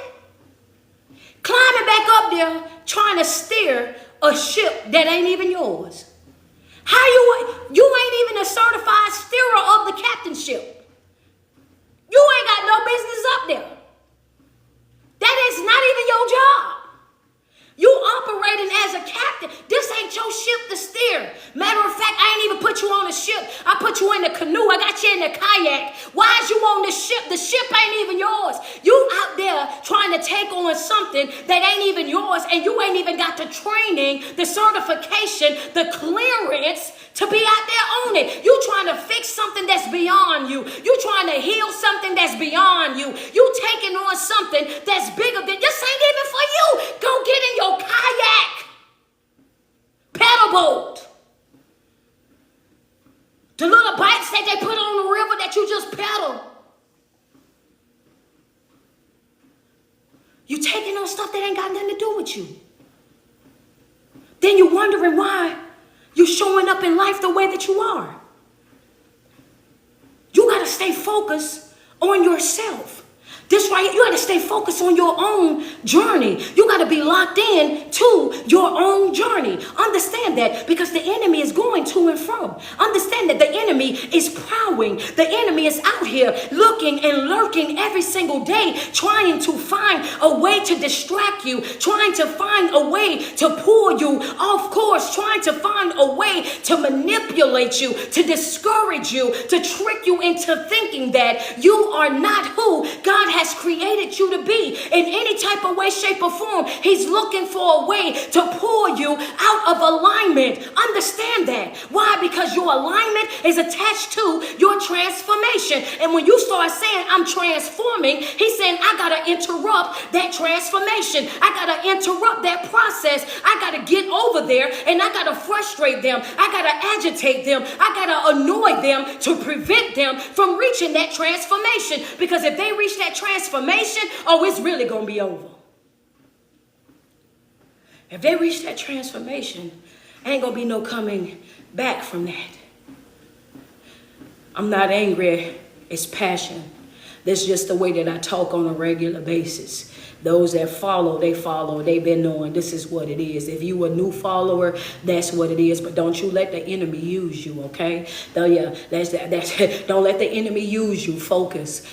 Climbing back up there, trying to steer a ship that ain't even yours. How you ain't even a certified steerer of the captainship. You ain't got no business up there. That is not even your job. You operating as a captain. This ain't your ship to steer. Matter of fact, I ain't even put you on a ship. I put you in the canoe. I got you in the kayak. Why is you on the ship? The ship ain't even yours. You out there trying to take on something that ain't even yours, and you ain't even got the training, the certification, the clearance to be out there on it. You trying to fix something that's beyond you. You trying to heal something that's beyond you. You taking on something that's bigger than, this ain't even for you. Go get in your kayak, pedal boat, the little bikes that they put on the river that you just pedal. You taking on stuff that ain't got nothing to do with you. Then you wondering why you showing up in life the way that you are. You got to stay focused on yourself. This right here, you got to stay focused on your own journey. You got to be locked in to your own journey. Understand that, because the enemy is going to and from. Understand that the enemy is prowling. The enemy is out here looking and lurking every single day, trying to find a way to distract you, trying to find a way to pull you off course, trying to find a way to manipulate you, to discourage you, to trick you into thinking that you are not who God has created you to be. In any type of way, shape, or form, he's looking for a way to pull you out of alignment. Understand that. Why? Because your alignment is attached to your transformation. And when you start saying, I'm transforming, he's saying, I got to interrupt that transformation. I got to interrupt that process. I got to get over there, and I got to frustrate them. I got to agitate them. I got to annoy them to prevent them from reaching that transformation. Because if they reach that transformation, oh, it's really going to be over. If they reach that transformation, ain't going to be no coming back from that. I'm not angry. It's passion. That's just the way that I talk on a regular basis. Those that follow, they follow. They've been knowing this is what it is. If you a new follower, that's what it is. But don't you let the enemy use you, okay? Don't let the enemy use you. Focus,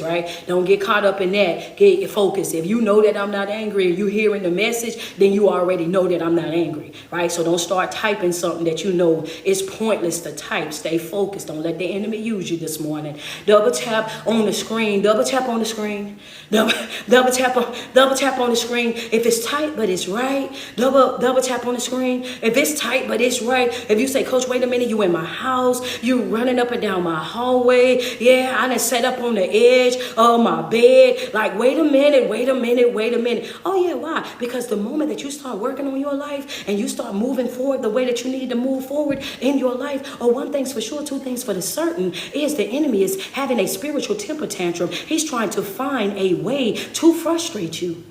right? Don't get caught up in that. Get focused. If you know that I'm not angry and you hearing the message, then you already know that I'm not angry, right? So don't start typing something that you know is pointless to type. Stay focused. Don't let the enemy use you this morning. Double tap on the screen. Double tap on the screen. Double tap on the screen. If it's tight but it's right, double tap on the screen. If it's tight but it's right. If you say, Coach, wait a minute, you in my house, you running up and down my hallway. Yeah, I done set up on the edge of my bed. Like, wait a minute. Oh yeah, why? Because the moment that you start working on your life and you start moving forward the way that you need to move forward in your life, one thing's for sure, two things for the certain, is the enemy is having a spiritual temper tantrum. He's trying to find a way to frustrate you.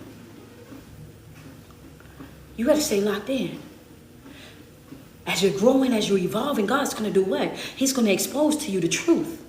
You got to stay locked in. As you're growing, as you're evolving, God's going to do what? He's going to expose to you the truth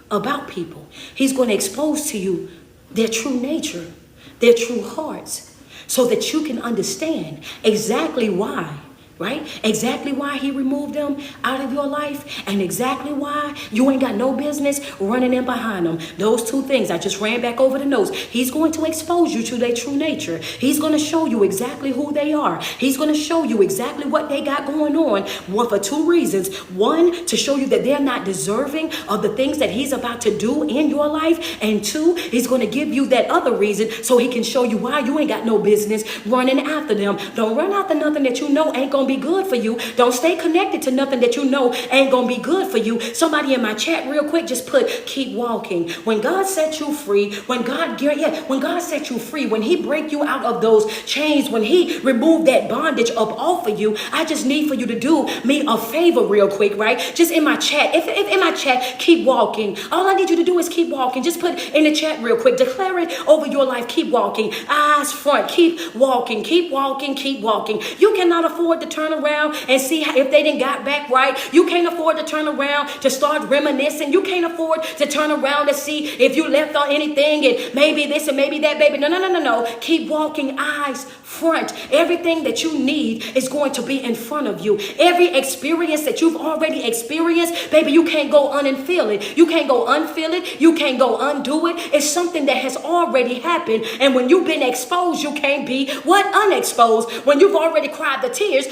about people. He's going to expose to you their true nature, their true hearts, so that you can understand exactly why right? Exactly why he removed them out of your life, and exactly why you ain't got no business running in behind them. Those two things, I just ran back over the notes. He's going to expose you to their true nature. He's going to show you exactly who they are. He's going to show you exactly what they got going on. One, for two reasons. One, to show you that they're not deserving of the things that he's about to do in your life. And two, he's going to give you that other reason so he can show you why you ain't got no business running after them. Don't run after nothing that you know ain't going to be good for you. Don't stay connected to nothing that you know ain't going to be good for you. Somebody in my chat real quick just put, keep walking. When God set you free, when God set you free, when he break you out of those chains, when he removed that bondage up off of you, I just need for you to do me a favor real quick, right? Just in my chat, if in my chat, keep walking. All I need you to do is keep walking. Just put in the chat real quick. Declare it over your life. Keep walking. Eyes front. Keep walking. Keep walking. Keep walking. You cannot afford to turn around and see if they didn't got back right. You can't afford to turn around to start reminiscing. You can't afford to turn around to see if you left on anything and maybe this and maybe that, baby. No. Keep walking. Eyes front. Everything that you need is going to be in front of you. Every experience that you've already experienced, baby, you can't go unfeel it. You can't go unfeel it. You can't go undo it. It's something that has already happened. And when you've been exposed, you can't be what? Unexposed. When you've already cried the tears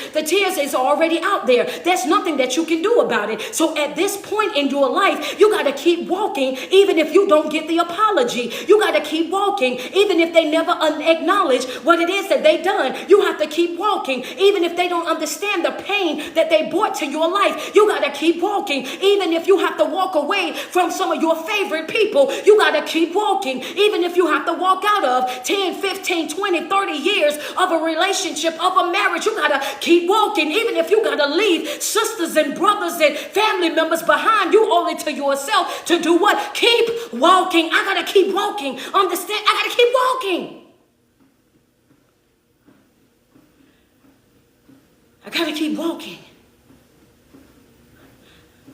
is already out there. There's nothing that you can do about it. So at this point in your life, you got to keep walking even if you don't get the apology. You got to keep walking even if they never acknowledge what it is that they done. You have to keep walking even if they don't understand the pain that they brought to your life. You got to keep walking even if you have to walk away from some of your favorite people. You got to keep walking even if you have to walk out of 10, 15, 20, 30 years of a relationship, of a marriage. You got to keep walking even if you got to leave sisters and brothers and family members behind you only to yourself to do what? Keep walking. I got to keep walking. Understand? I got to keep walking. I got to keep walking.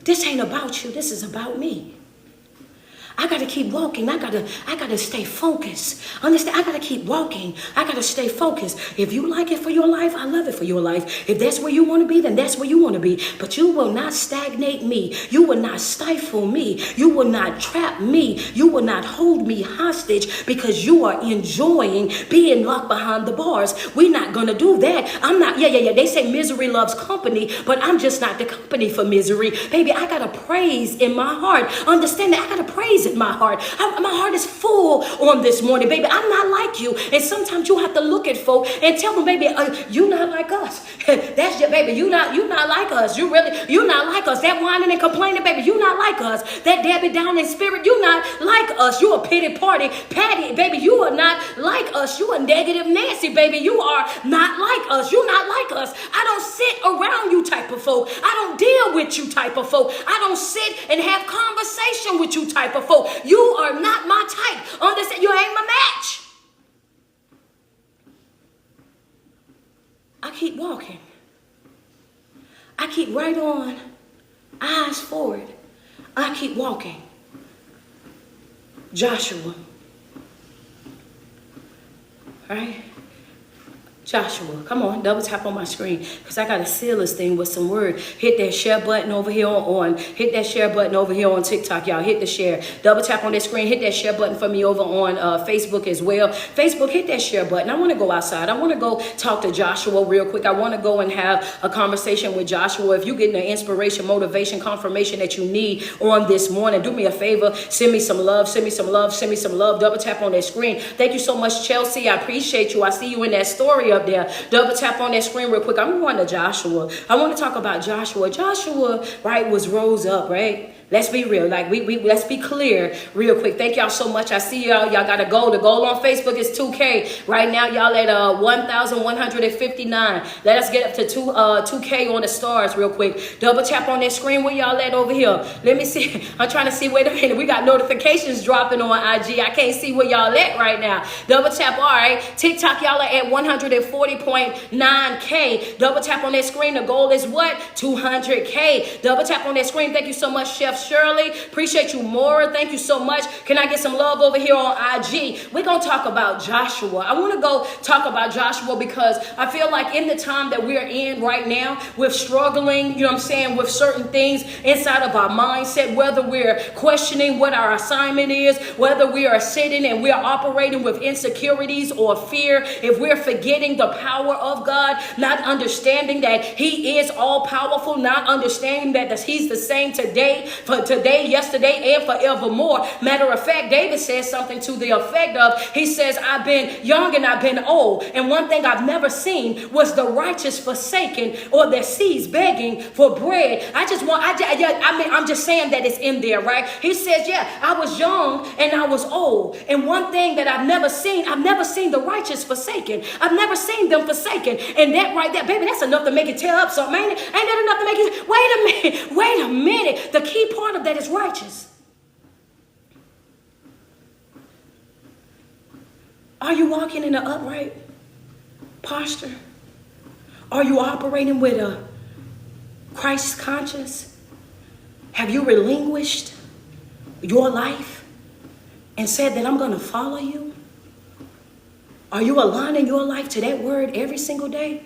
This ain't about you. This is about me. I got to keep walking. I got to stay focused. Understand? I got to keep walking. I got to stay focused. If you like it for your life, I love it for your life. If that's where you want to be, then that's where you want to be. But you will not stagnate me. You will not stifle me. You will not trap me. You will not hold me hostage because you are enjoying being locked behind the bars. We're not going to do that. I'm not. Yeah. They say misery loves company, but I'm just not the company for misery. Baby, I got to praise in my heart. Understand that I got to praise in my heart. My heart is full on this morning, baby. I'm not like you. And sometimes you have to look at folk and tell them, baby, you not like us. That's your baby. You not like us. You not like us. That whining and complaining, baby, you not like us. That Debbie down in spirit, you not like us. You a pity party, Patty, baby, you are not like us. You a negative Nancy, baby. You are not like us. You not like us. I don't sit around you type of folk. I don't deal with you type of folk. I don't sit and have conversation with you type of folk. You are not my type. Understand? You ain't my match. I keep walking. I keep right on, eyes forward. I keep walking. Joshua. Right? Joshua, come on, double tap on my screen because I got to seal this thing with some word. Hit that share button over here on TikTok, y'all. Hit the share. Double tap on that screen. Hit that share button for me over on Facebook as well. Facebook, hit that share button. I want to go outside. I want to go talk to Joshua real quick. I want to go and have a conversation with Joshua. If you're getting the inspiration, motivation, confirmation that you need on this morning, do me a favor. Send me some love. Send me some love. Send me some love. Double tap on that screen. Thank you so much, Chelsea. I appreciate you. I see you in that story up there. Double tap on that screen real quick. I'm going to Joshua. I want to talk about Joshua. Joshua, right, was rose up, right? Let's be real. Like let's be clear real quick. Thank y'all so much. I see y'all. Y'all got a goal. The goal on Facebook is 2K. Right now, y'all at 1,159. Let us get up to 2K on the stars real quick. Double tap on that screen. Where y'all at over here? Let me see. I'm trying to see. Wait a minute. We got notifications dropping on IG. I can't see where y'all at right now. Double tap. All right. TikTok, y'all are at 140.9K. Double tap on that screen. The goal is what? 200K. Double tap on that screen. Thank you so much, Chef Chef Shirley. Appreciate you, Maura. Thank you so much. Can I get some love over here on IG? We're going to talk about Joshua. I want to go talk about Joshua because I feel like in the time that we're in right now, we're struggling, you know what I'm saying, with certain things inside of our mindset, whether we're questioning what our assignment is, whether we are sitting and we're operating with insecurities or fear, if we're forgetting the power of God, not understanding that he is all powerful, not understanding that he's the same today, for today, yesterday, and forevermore. Matter of fact, David says something to the effect of, he says, I've been young and I've been old, and one thing I've never seen was the righteous forsaken or their seeds begging for bread. I'm just saying that it's in there, right? He says, yeah, I was young and I was old, and one thing that I've never seen the righteous forsaken. I've never seen them forsaken. And that right there, baby, that's enough to make it tear up something, ain't it? Ain't that enough to make it? Wait a minute. The key part of that is righteous. Are you walking in an upright posture? Are you operating with a Christ conscious? Have you relinquished your life and said that I'm going to follow you? Are you aligning your life to that word every single day?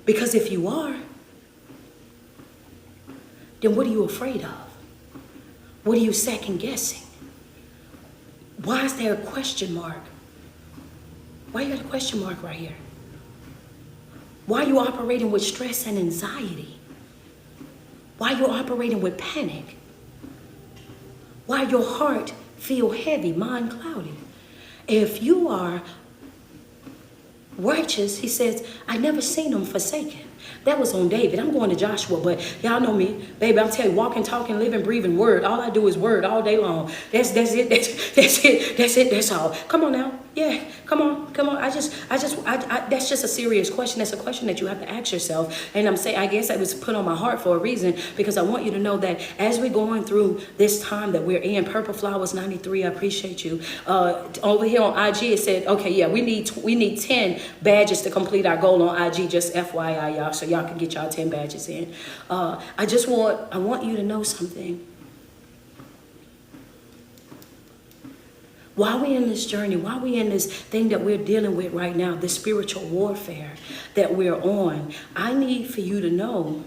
Because if you are, then what are you afraid of? What are you second guessing? Why is there a question mark? Why you got a question mark right here? Why are you operating with stress and anxiety? Why are you operating with panic? Why your heart feel heavy, mind cloudy? If you are righteous, he says, I never seen them forsaken. That was on David. I'm going to Joshua, but y'all know me, baby. I'm telling you, walking, talking, living, breathing word. All I do is word all day long. That's it. That's all. Come on now. Yeah, come on. That's just a serious question. That's a question that you have to ask yourself. And I'm saying, I guess it was put on my heart for a reason, because I want you to know that as we're going through this time that we're in, Purple Flowers 93, I appreciate you. Over here on IG, it said, okay, yeah, we need 10 badges to complete our goal on IG. Just FYI, y'all, so y'all can get y'all 10 badges in. I want you to know something. While we're in this journey, while we're in this thing that we're dealing with right now, this spiritual warfare that we're on, I need for you to know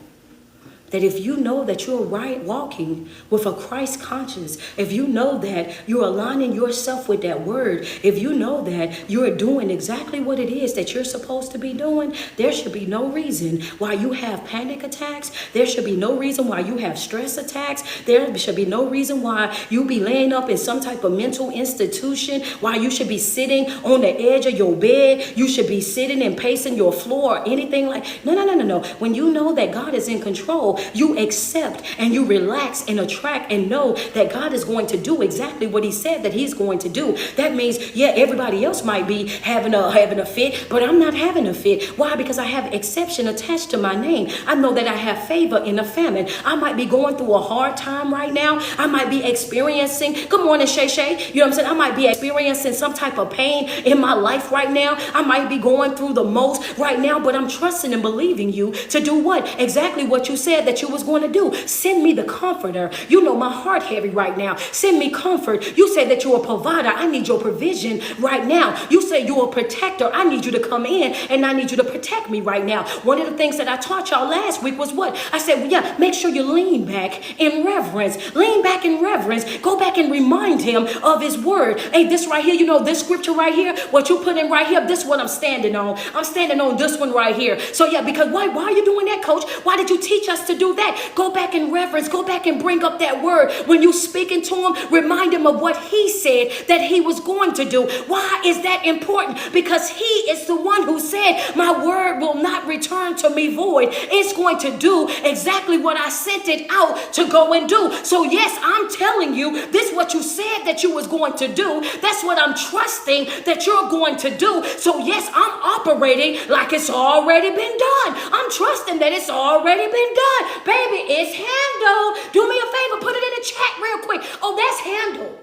that if you know that you're right walking with a Christ conscience, if you know that you're aligning yourself with that word, if you know that you're doing exactly what it is that you're supposed to be doing, there should be no reason why you have panic attacks. There should be no reason why you have stress attacks. There should be no reason why you be laying up in some type of mental institution, why you should be sitting on the edge of your bed. You should be sitting and pacing your floor or anything like, no. When you know that God is in control, you accept and you relax and attract and know that God is going to do exactly what he said that he's going to do. That means, yeah, everybody else might be having a fit, but I'm not having a fit. Why? Because I have exception attached to my name. I know that I have favor in a famine. I might be going through a hard time right now. I might be experiencing, good morning, Shay Shay. You know what I'm saying? I might be experiencing some type of pain in my life right now. I might be going through the most right now, but I'm trusting and believing you to do what? Exactly what you said that you was going to do. Send me the comforter. You know my heart heavy right now. Send me comfort. You said that you're a provider. I need your provision right now. You say you're a protector. I need you to come in and I need you to protect me right now. One of the things that I taught y'all last week was what? I said, well, yeah, make sure you lean back in reverence. Lean back in reverence. Go back and remind him of his word. Hey, this right here, you know, this scripture right here, what you put in right here, this is what I'm standing on. I'm standing on this one right here. So yeah, because why are you doing that, coach? Why did you teach us to do that? Go back in reverence. Go back and bring up that word. When you speaking to him, remind him of what he said that he was going to do. Why is that important? Because he is the one who said, my word will not return to me void. It's going to do exactly what I sent it out to go and do. So yes, I'm telling you, this is what you said that you was going to do. That's what I'm trusting that you're going to do. So yes, I'm operating like it's already been done. I'm trusting that it's already been done. Baby, it's handled. Do me a favor, put it in the chat real quick. Oh, that's handled.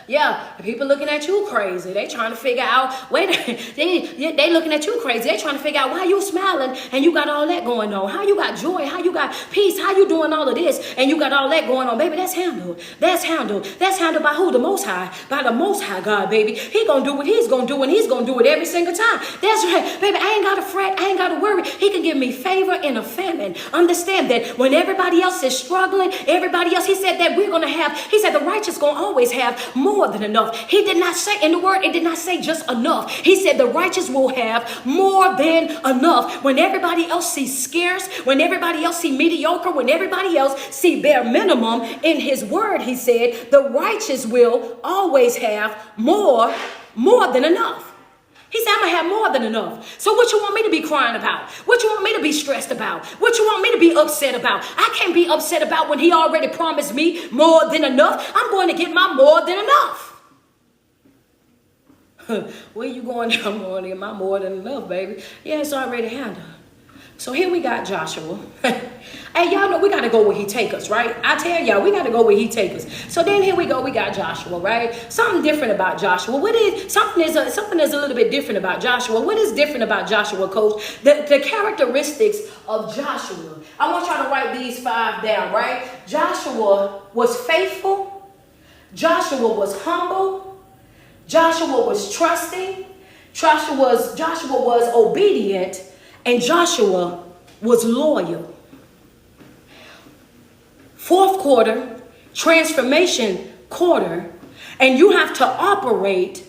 Yeah, people looking at you crazy. They trying to figure out, they looking at you crazy. They trying to figure out why you smiling and you got all that going on. How you got joy, how you got peace, how you doing all of this and you got all that going on. Baby, that's handled. That's handled. That's handled by who? The Most High. By the Most High God, baby. He gonna do what he's gonna do and he's gonna do it every single time. That's right. Baby, I ain't got to fret. I ain't got to worry. He can give me favor in a famine. Understand that when everybody else is struggling, everybody else, he said that we're gonna have, he said the righteous gonna always have more than enough. He did not say, in the word, it did not say just enough. He said the righteous will have more than enough. When everybody else sees scarce, when everybody else see mediocre, when everybody else see bare minimum, in his word, he said, the righteous will always have more than enough. He said, I'm going to have more than enough. So what you want me to be crying about? What you want me to be stressed about? What you want me to be upset about? I can't be upset about when he already promised me more than enough. I'm going to get my more than enough. Where you going? I'm going to get my more than enough, baby. Yeah, it's already handled. So here we got Joshua. Hey, y'all know we got to go where he take us, right? I tell y'all, we got to go where he take us. So then here we go. We got Joshua, right? Something different about Joshua. Something is a little bit different about Joshua. What is different about Joshua, Coach? The characteristics of Joshua. I want y'all to write these 5 down, right? Joshua was faithful. Joshua was humble. Joshua was trusting. Joshua was obedient. And Joshua was loyal. 4th quarter, transformation quarter, and you have to operate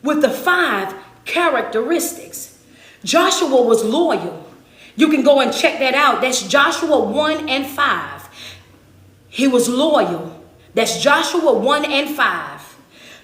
with the 5 characteristics. Joshua was loyal. You can go and check that out. That's Joshua 1 and 5. He was loyal. That's Joshua 1 and 5.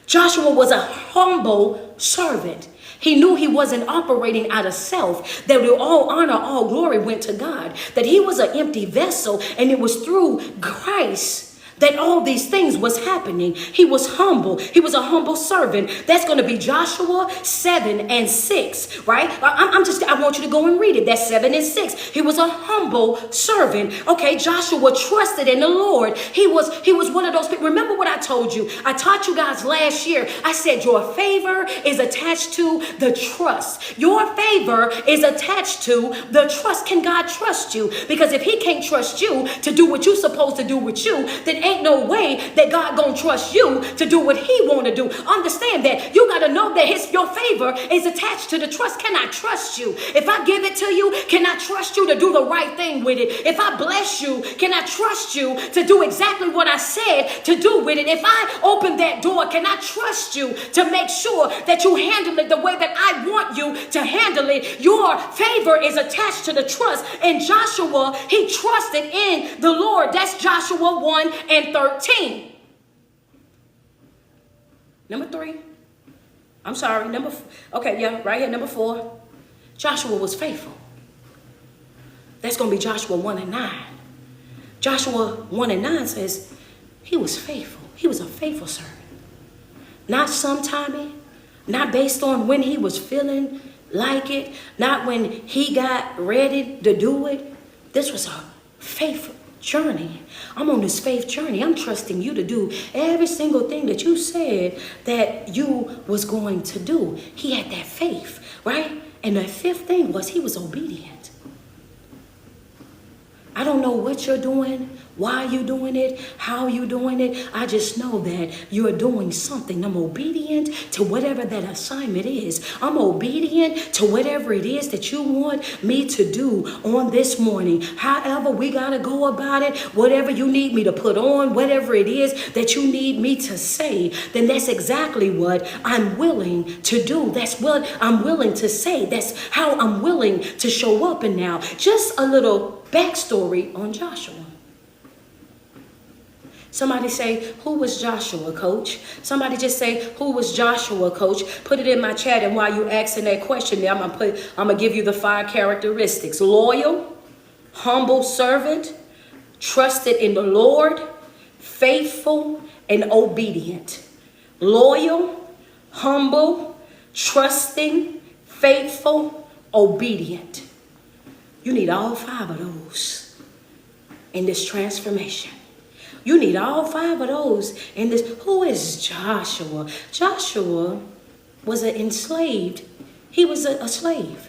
Joshua was a humble servant. He knew he wasn't operating out of self, that all honor, all glory went to God, that he was an empty vessel, and it was through Christ that all these things was happening. He was humble. He was a humble servant. That's going to be Joshua 7 and 6, right? I want you to go and read it. That's 7 and 6. He was a humble servant. Okay, Joshua trusted in the Lord. He was one of those people. Remember what I told you? I taught you guys last year. I said your favor is attached to the trust. Your favor is attached to the trust. Can God trust you? Because if he can't trust you to do what you're supposed to do with you, then ain't no way that God gonna trust you to do what he want to do. Understand that. You got to know that your favor is attached to the trust. Can I trust you? If I give it to you, can I trust you to do the right thing with it? If I bless you, can I trust you to do exactly what I said to do with it? If I open that door, can I trust you to make sure that you handle it the way that I want you to handle it? Your favor is attached to the trust. And Joshua, he trusted in the Lord. That's Joshua 1 and 13. Number 3. I'm sorry. Right here, number 4. Joshua was faithful. That's going to be Joshua 1 and 9. Joshua 1 and 9 says he was faithful. He was a faithful servant. Not sometimey, not based on when he was feeling like it, not when he got ready to do it. This was a faithful journey. I'm on this faith journey. I'm trusting you to do every single thing that you said that you was going to do. He had that faith, right? And the 5th thing was he was obedient. I don't know what you're doing, why you're doing it, how you're doing it. I just know that you're doing something. I'm obedient to whatever that assignment is. I'm obedient to whatever it is that you want me to do on this morning. However we got to go about it, whatever you need me to put on, whatever it is that you need me to say, then that's exactly what I'm willing to do. That's what I'm willing to say. That's how I'm willing to show up. And now, just a little backstory on Joshua. Somebody say, who was Joshua, Coach? Somebody just say, who was Joshua, Coach? Put it in my chat, and while you asking that question there, I'm gonna give you the 5 characteristics. Loyal, humble servant, trusted in the Lord, faithful, and obedient. Loyal, humble, trusting, faithful, obedient. You need all 5 of those in this transformation. You need all 5 of those in this. Who is Joshua? Joshua was an enslaved. He was a slave.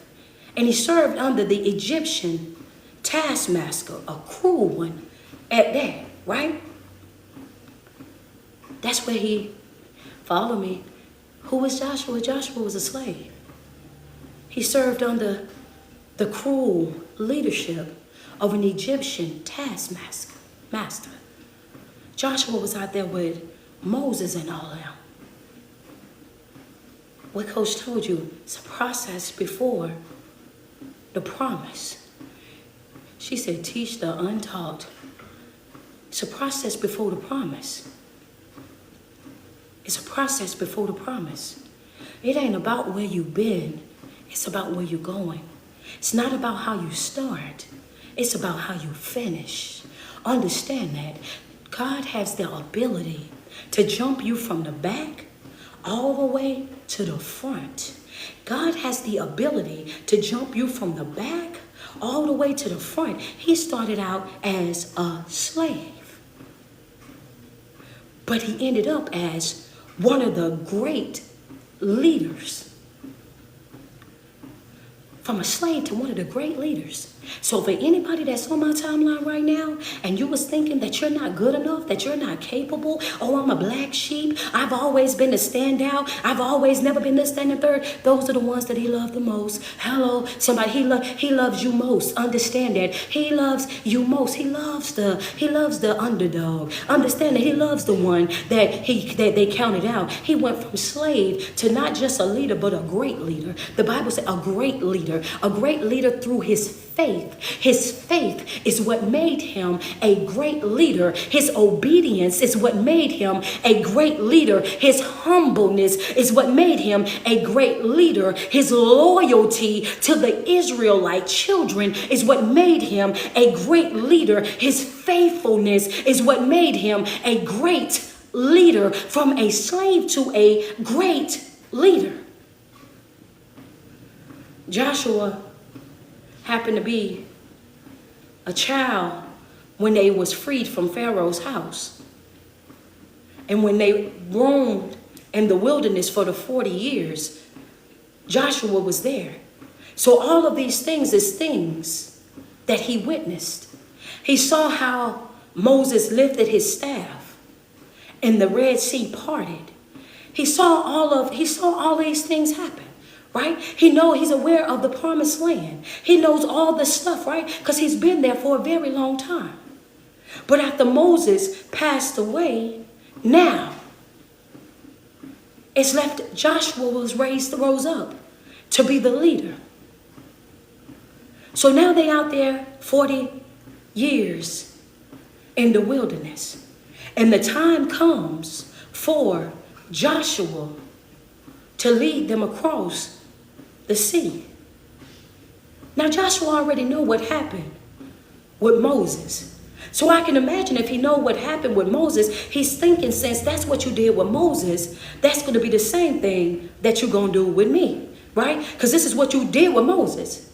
And he served under the Egyptian taskmaster, a cruel one at that, right? That's where he, follow me. Who was Joshua? Joshua was a slave. He served under the cruel leadership of an Egyptian taskmaster. Joshua was out there with Moses and all that. What Coach told you, it's a process before the promise. She said, teach the untaught. It's a process before the promise. It's a process before the promise. It ain't about where you've been. It's about where you're going. It's not about how you start. It's about how you finish. Understand that. God has the ability to jump you from the back all the way to the front. God has the ability to jump you from the back all the way to the front. He started out as a slave, but he ended up as one of the great leaders. From a slave to one of the great leaders. So for anybody that's on my timeline right now, and you was thinking that you're not good enough, that you're not capable, oh, I'm a black sheep, I've always been the standout, I've always never been the standing third, those are the ones that he loved the most. Hello, somebody, he loves you most. Understand that. He loves you most. He loves the underdog. Understand that he loves the one that they counted out. He went from slave to not just a leader, but a great leader. The Bible said a great leader through his faith. His faith is what made him a great leader. His obedience is what made him a great leader. His humbleness is what made him a great leader. His loyalty to the Israelite children is what made him a great leader. His faithfulness is what made him a great leader. From a slave to a great leader. Joshua happened to be a child when they was freed from Pharaoh's house. And when they roamed in the wilderness for the 40 years, Joshua was there. So all of these things is things that he witnessed. He saw how Moses lifted his staff and the Red Sea parted. He saw all these things happen. Right? He's aware of the promised land. He knows all this stuff, right? Because he's been there for a very long time. But after Moses passed away, now it's left Joshua rose up to be the leader. So now they out there 40 years in the wilderness. And the time comes for Joshua to lead them across the sea. Now Joshua already knew what happened with Moses. So I can imagine if he know what happened with Moses, he's thinking, since that's what you did with Moses, that's going to be the same thing that you're going to do with me, right? Because this is what you did with Moses.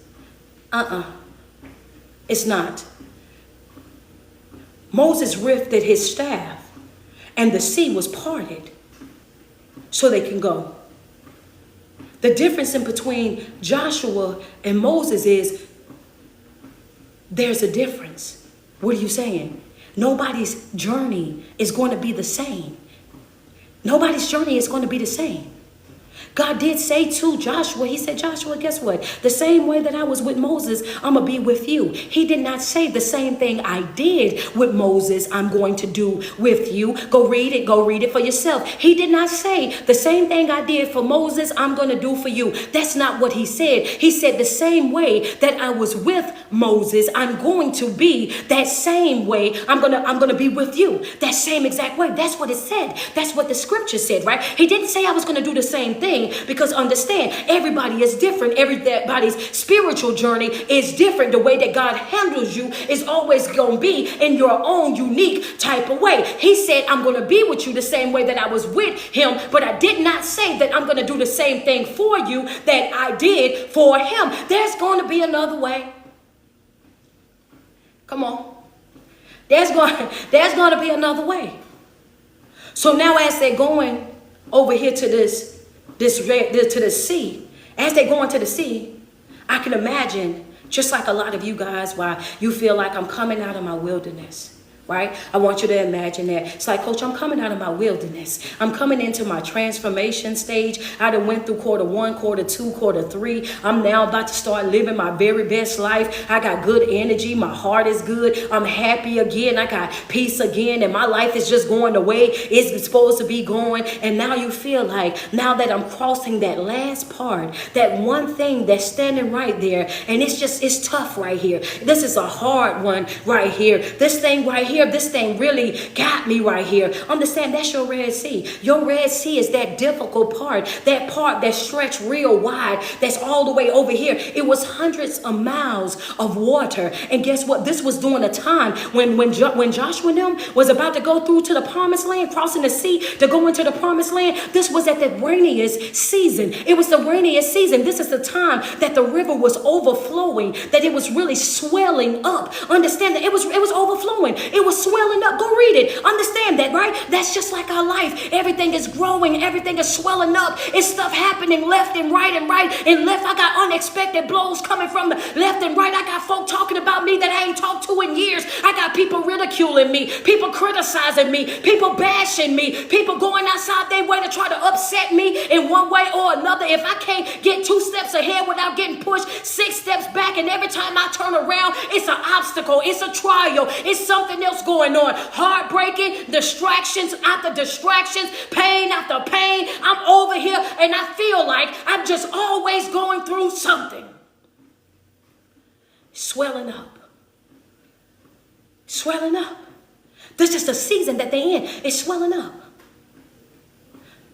It's not. Moses lifted his staff and the sea was parted so they can go. The difference in between Joshua and Moses is there's a difference. What are you saying? Nobody's journey is going to be the same. Nobody's journey is going to be the same. God did say to Joshua, he said, Joshua, guess what? The same way that I was with Moses, I'm going to be with you. He did not say the same thing I did with Moses, I'm going to do with you. Go read it for yourself. He did not say the same thing I did for Moses, I'm going to do for you. That's not what he said. He said the same way that I was with Moses, I'm going to be that same way. I'm going to be with you. That same exact way. That's what it said. That's what the scripture said, right? He didn't say I was going to do the same thing. Because understand, everybody is different. Everybody's spiritual journey is different. The way that God handles you is always going to be in your own unique type of way. He said, I'm going to be with you the same way that I was with him. But I did not say that I'm going to do the same thing for you that I did for him. There's going to be another way. Come on. There's going to be another way. So now as they're going over here to to the sea, as they're going to the sea, I can imagine, just like a lot of you guys, why you feel like I'm coming out of my wilderness. Right? I want you to imagine that. It's like, Coach, I'm coming out of my wilderness. I'm coming into my transformation stage. I done went through quarter 1, quarter 2, quarter 3. I'm now about to start living my very best life. I got good energy. My heart is good. I'm happy again. I got peace again. And my life is just going the way it's supposed to be going. And now you feel like, now that I'm crossing that last part, that one thing that's standing right there, and it's tough right here. This is a hard one right here. This thing right here, this thing really got me right here. Understand, that's your Red Sea. Your Red Sea is that difficult part that stretched real wide, that's all the way over here. It was hundreds of miles of water. And guess what? This was during a time when Joshua and them was about to go through to the promised land, crossing the sea to go into the promised land. This was at the rainiest season. It was the rainiest season. This is the time that the river was overflowing, that it was really swelling up. Understand that it was overflowing. It was swelling up. Go read it. Understand that, right? That's just like our life. Everything is growing. Everything is swelling up. It's stuff happening left and right and right and left. I got unexpected blows coming from the left and right. I got folk talking about me that I ain't talked to in years. I got people ridiculing me, people criticizing me, people bashing me, people going outside their way to try to upset me in one way or another. If I can't get 2 steps ahead without getting pushed 6 steps back, and every time I turn around, it's an obstacle, it's a trial, it's something else going on. Heartbreaking, distractions after distractions, pain after pain. I'm over here and I feel like I'm just always going through something. Swelling up. Swelling up. This is the season that they're in. It's swelling up.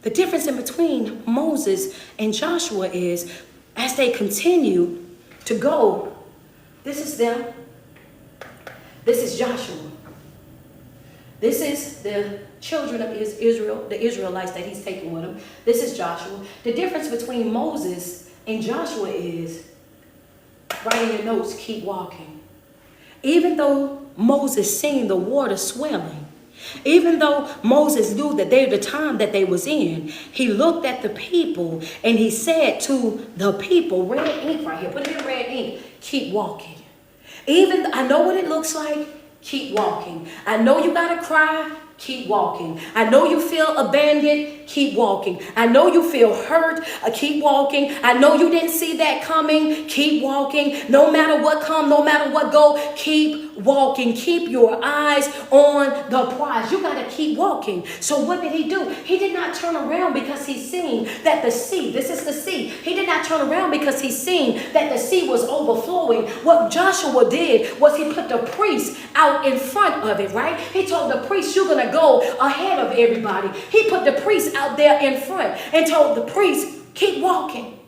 The difference in between Moses and Joshua is, as they continue to go, this is them. This is Joshua. This is the children of Israel, the Israelites that he's taking with him. This is Joshua. The difference between Moses and Joshua is, write in your notes, keep walking. Even though Moses seen the water swelling, even though Moses knew that the time that they was in, he looked at the people and he said to the people, red ink right here, put it in red ink, keep walking. Even, I know what it looks like, keep walking. I know you gotta cry, keep walking. I know you feel abandoned, keep walking. I know you feel hurt, keep walking. I know you didn't see that coming, keep walking. No matter what come, no matter what go, keep walking. Keep your eyes on the prize. You got to keep walking. So what did he do? He did not turn around because he seen that the sea, this is the sea. He did not turn around because he seen that the sea was overflowing. What Joshua did was he put the priest out in front of it, right? He told the priest, you're going to go ahead of everybody. He put the priest out there in front and told the priest, keep walking.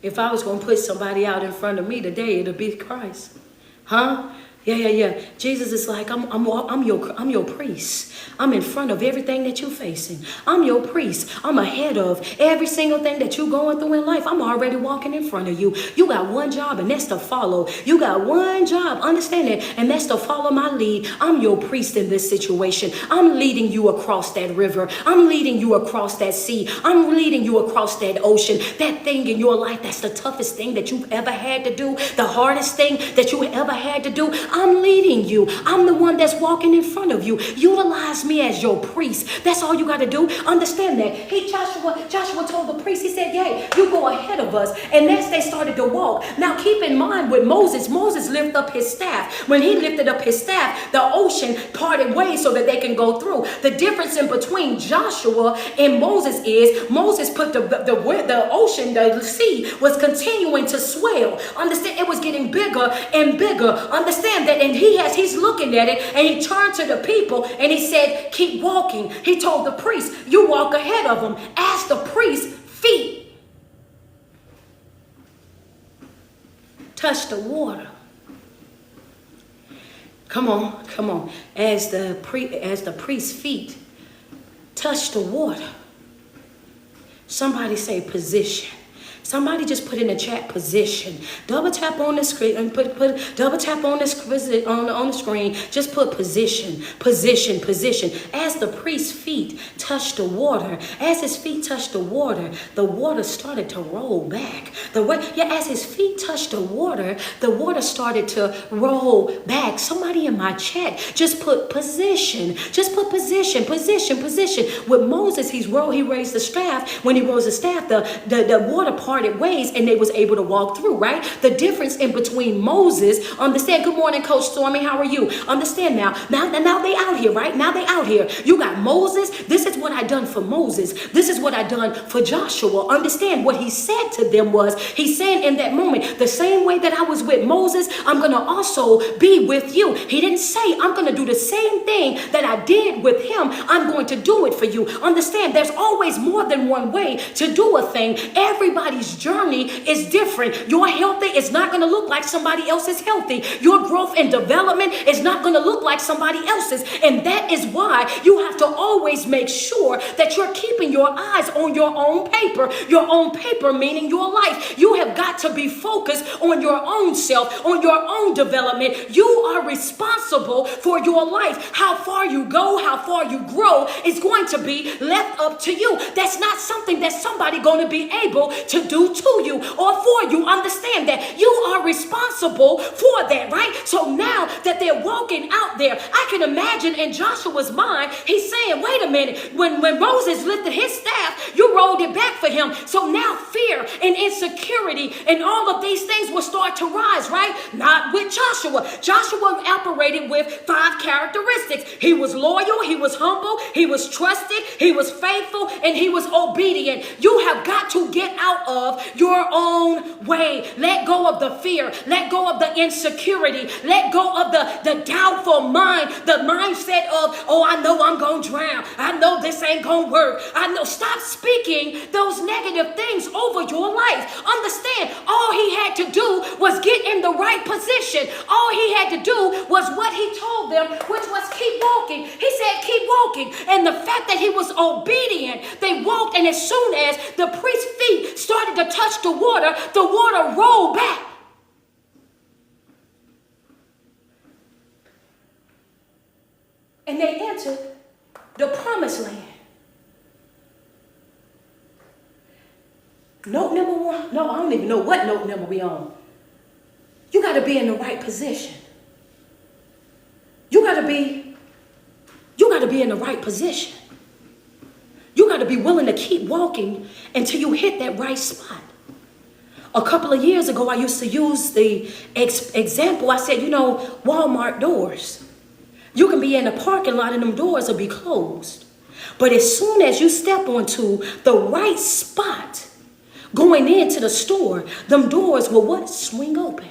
If I was going to put somebody out in front of me today, it'll be Christ. Huh? Yeah. Jesus is like, I'm your priest. I'm in front of everything that you're facing. I'm your priest. I'm ahead of every single thing that you're going through in life. I'm already walking in front of you. You got one job, and that's to follow. You got one job, understand it, and that's to follow my lead. I'm your priest in this situation. I'm leading you across that river. I'm leading you across that sea. I'm leading you across that ocean. That thing in your life, that's the toughest thing that you've ever had to do. The hardest thing that you ever had to do. I'm leading you. I'm the one that's walking in front of you. Utilize me as your priest. That's all you got to do. Understand that. Joshua told the priest, he said, yeah, you go ahead of us. And as they started to walk. Now keep in mind with Moses lifted up his staff. When he lifted up his staff, the ocean parted ways so that they can go through. The difference in between Joshua and Moses is Moses put the ocean, the sea was continuing to swell. Understand, it was getting bigger and bigger. Understand that, and he's looking at it, and he turned to the people and he said, keep walking. He told the priest, you walk ahead of them as the priest's feet touch the water. Come on. As the priest's feet touch the water. Somebody say position. Somebody just put in the chat position. Double tap on the screen and put double tap on the screen. Just put position, position, position. As the priest's feet touched the water, as his feet touched the water started to roll back. As his feet touched the water started to roll back. Somebody in my chat just put position. Just put position, position, position. With Moses, he raised the staff. When he rose the staff, the water parted ways and they was able to walk through, right? The difference in between Moses, understand, good morning, Coach Stormy, how are you? Understand now they out here, right? Now they out here. You got Moses. This is what I done for Moses. This is what I done for Joshua. Understand what he said to them was, he's saying in that moment, the same way that I was with Moses, I'm going to also be with you. He didn't say, I'm going to do the same thing that I did with him. I'm going to do it for you. Understand, there's always more than one way to do a thing. Everybody's journey is different. Your healthy is not going to look like somebody else's healthy. Your growth and development is not going to look like somebody else's. And that is why you have to always make sure that you're keeping your eyes on your own paper. Your own paper meaning your life. You have got to be focused on your own self, on your own development. You are responsible for your life. How far you go, how far you grow is going to be left up to you. That's not something that somebody going to be able to do to you or for you. Understand that you are responsible for that, right? So now that they're walking out there, I can imagine in Joshua's mind, he's saying, wait a minute, when Moses lifted his staff, you rolled it back for him. So now fear and insecurity and all of these things will start to rise, right? Not with Joshua. Joshua operated with 5 characteristics. He was loyal, he was humble, he was trusted, he was faithful, and he was obedient. You have got to get out of your own way. Let go of the fear. Let go of the insecurity. Let go of the doubtful mind, the mindset of, oh, I know I'm going to drown. I know this ain't going to work. I know. Stop speaking those negative things over your life. Understand, all he had to do was get in the right position. All he had to do was what he told them, which was keep walking. He said, keep walking. And the fact that he was obedient, they walked, and as soon as the priest's feet started to touch the water rolled back. And they entered the promised land. Note number 1. No, I don't even know what note number we on. You got to be in the right position. You got to be in the right position. You got to be willing to keep walking until you hit that right spot. A couple of years ago, I used to use the example. I said, Walmart doors. You can be in the parking lot and them doors will be closed. But as soon as you step onto the right spot, going into the store, them doors will what? Swing open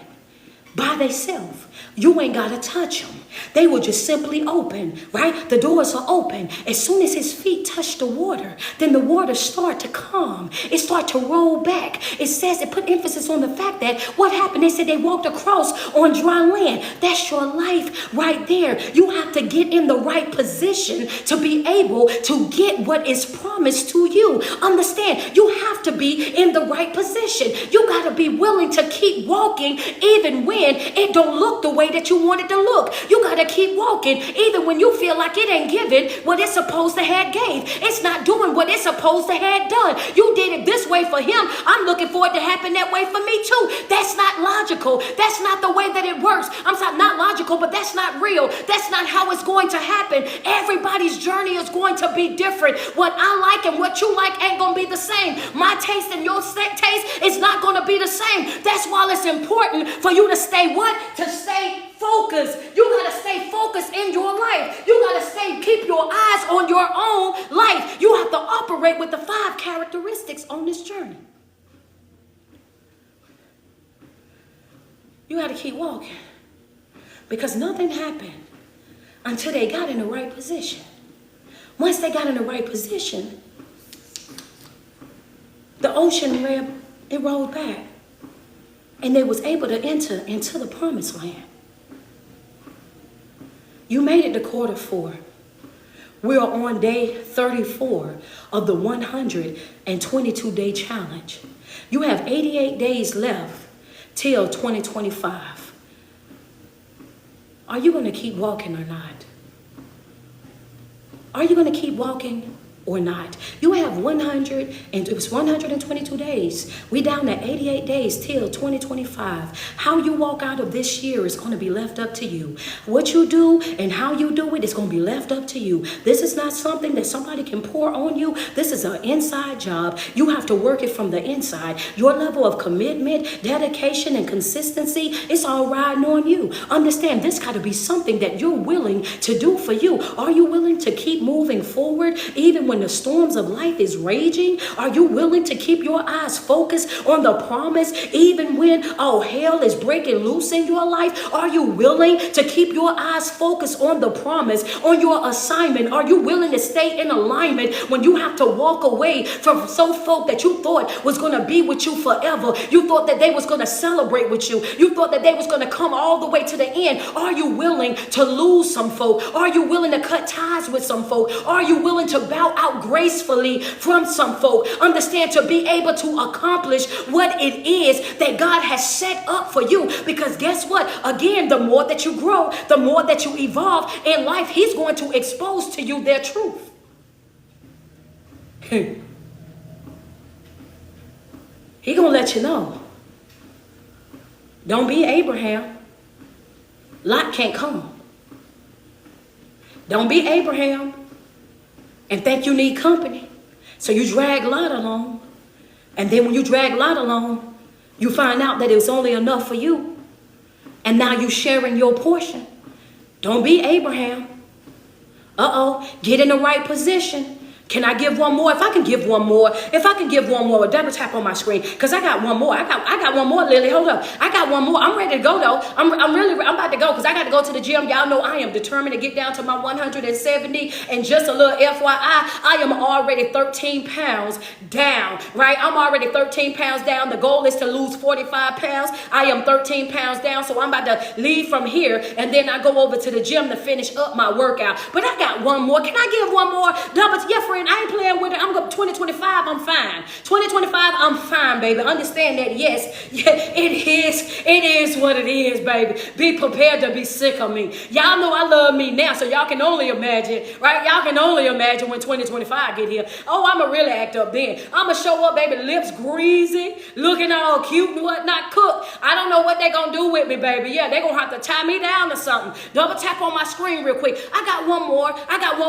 by themselves. You ain't got to touch them. They will just simply open, right? The doors are open. As soon as his feet touch the water, then the water start to calm. It start to roll back. It put emphasis on the fact that what happened? They said they walked across on dry land. That's your life right there. You have to get in the right position to be able to get what is promised to you. Understand, you have to be in the right position. You got to be willing to keep walking even when it don't look the way that you want it to look. You got to keep walking even when you feel like it ain't giving what it's supposed to have gave. It's not doing what it's supposed to have done. You did it this way for him. I'm looking for it to happen that way for me too. That's not logical. That's not the way that it works. I'm sorry, not logical, but that's not real. That's not how it's going to happen. Everybody's journey is going to be different. What I like and what you like ain't going to be the same. My taste and your taste is not going to be the same. That's why it's important for you to stay what? To stay focused. You got to stay focused in your life. You got to keep your eyes on your own life. You have to operate with the 5 characteristics on this journey. You got to keep walking because nothing happened until they got in the right position. Once they got in the right position, the ocean rolled back and they was able to enter into the promised land. You made it to quarter 4. We are on day 34 of the 122-day challenge. You have 88 days left till 2025. Are you going to keep walking or not? Are you going to keep walking or not? You have 122 days. We down to 88 days till 2025. How you walk out of this year is going to be left up to you. What you do and how you do it is going to be left up to you. This is not something that somebody can pour on you. This is an inside job. You have to work it from the inside. Your level of commitment, dedication, and consistency, it's all riding on you. Understand, this got to be something that you're willing to do for you. Are you willing to keep moving forward even when the storms of life is raging? Are you willing to keep your eyes focused on the promise even when hell is breaking loose in your life? Are you willing to keep your eyes focused on the promise, on your assignment? Are you willing to stay in alignment when you have to walk away from some folk that you thought was going to be with you forever? You thought that they was going to celebrate with you. You thought that they was going to come all the way to the end. Are you willing to lose some folk? Are you willing to cut ties with some folk? Are you willing to bow out gracefully from some folk? Understand, to be able to accomplish what it is that God has set up for you. Because guess what? Again, the more that you grow, the more that you evolve in life, he's going to expose to you their truth. He gonna let you know. Don't be Abraham. Lot can't come. Don't be Abraham and think you need company. So you drag Lot along. And then when you drag Lot along, you find out that it was only enough for you. And now you're sharing your portion. Don't be Abraham. Get in the right position. Can I give one more? If I can give one more, double tap on my screen, because I got one more. I got one more, Lily. Hold up. I got one more. I'm ready to go, though. I'm about to go, because I got to go to the gym. Y'all know I am determined to get down to my 170. And just a little FYI, I am already 13 pounds down, right? I'm already 13 pounds down. The goal is to lose 45 pounds. I am 13 pounds down, so I'm about to leave from here, and then I go over to the gym to finish up my workout. But I got one more. Can I give one more? Yeah, friend. I ain't playing with it. I'm going 2025. I'm fine. 2025. I'm fine, baby. Understand that? Yes, it is what it is, baby. Be prepared to be sick of me. Y'all know I love me now, so y'all can only imagine, right? Y'all can only imagine when 2025 get here. I'ma really act up then. I'ma show up, baby, lips greasy, looking all cute and whatnot, cooked. I don't know what they gonna do with me, baby. Yeah, they gonna have to tie me down or something. Double tap on my screen real quick. I got one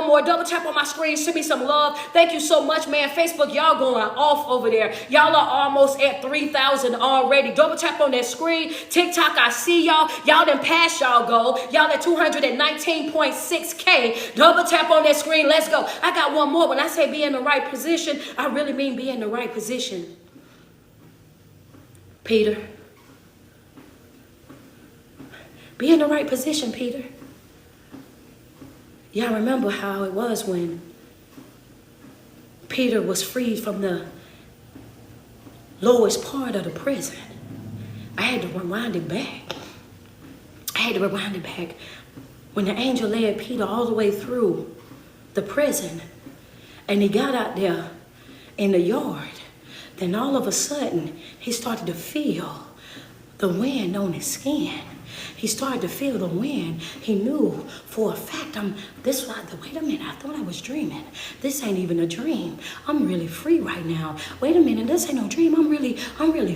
more. Double tap on my screen. Send me some love. Thank you so much, man. Facebook, y'all going off over there. Y'all are almost at 3,000 already. Double tap on that screen. TikTok, I see y'all. Y'all done passed y'all goal. Y'all at 219.6K. Double tap on that screen. Let's go. I got one more. When I say be in the right position, I really mean be in the right position. Peter. Be in the right position, Peter. Y'all remember how it was when Peter was freed from the lowest part of the prison. I had to rewind it back. When the angel led Peter all the way through the prison, and he got out there in the yard, then all of a sudden, he started to feel the wind on his skin. He started to feel the wind. He knew for a fact, wait a minute, I thought I was dreaming. This ain't even a dream. I'm really free right now. Wait a minute, this ain't no dream. I'm really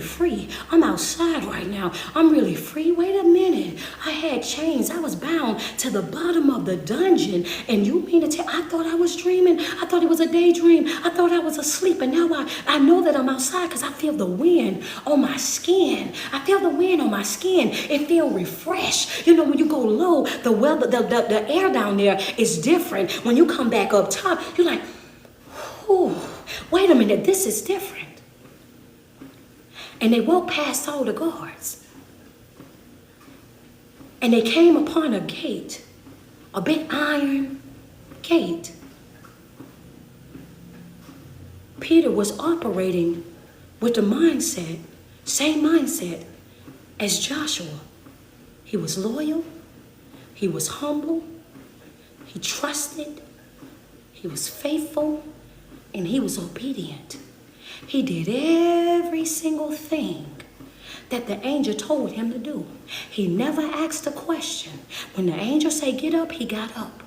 free. I'm outside right now. I'm really free. Wait a minute. I had chains. I was bound to the bottom of the dungeon. And you mean to tell, I thought I was dreaming. I thought it was a daydream. I thought I was asleep. And now I know that I'm outside because I feel the wind on my skin. It feels refreshed. You know, when you go low, the weather, the air down there is different. When you come back up top, you're like, ooh, wait a minute, this is different. And they walked past all the guards. And they came upon a gate, a big iron gate. Peter was operating with the same mindset as Joshua. He was loyal, he was humble, he trusted, he was faithful, and he was obedient. He did every single thing that the angel told him to do. He never asked a question. When the angel said, get up, he got up.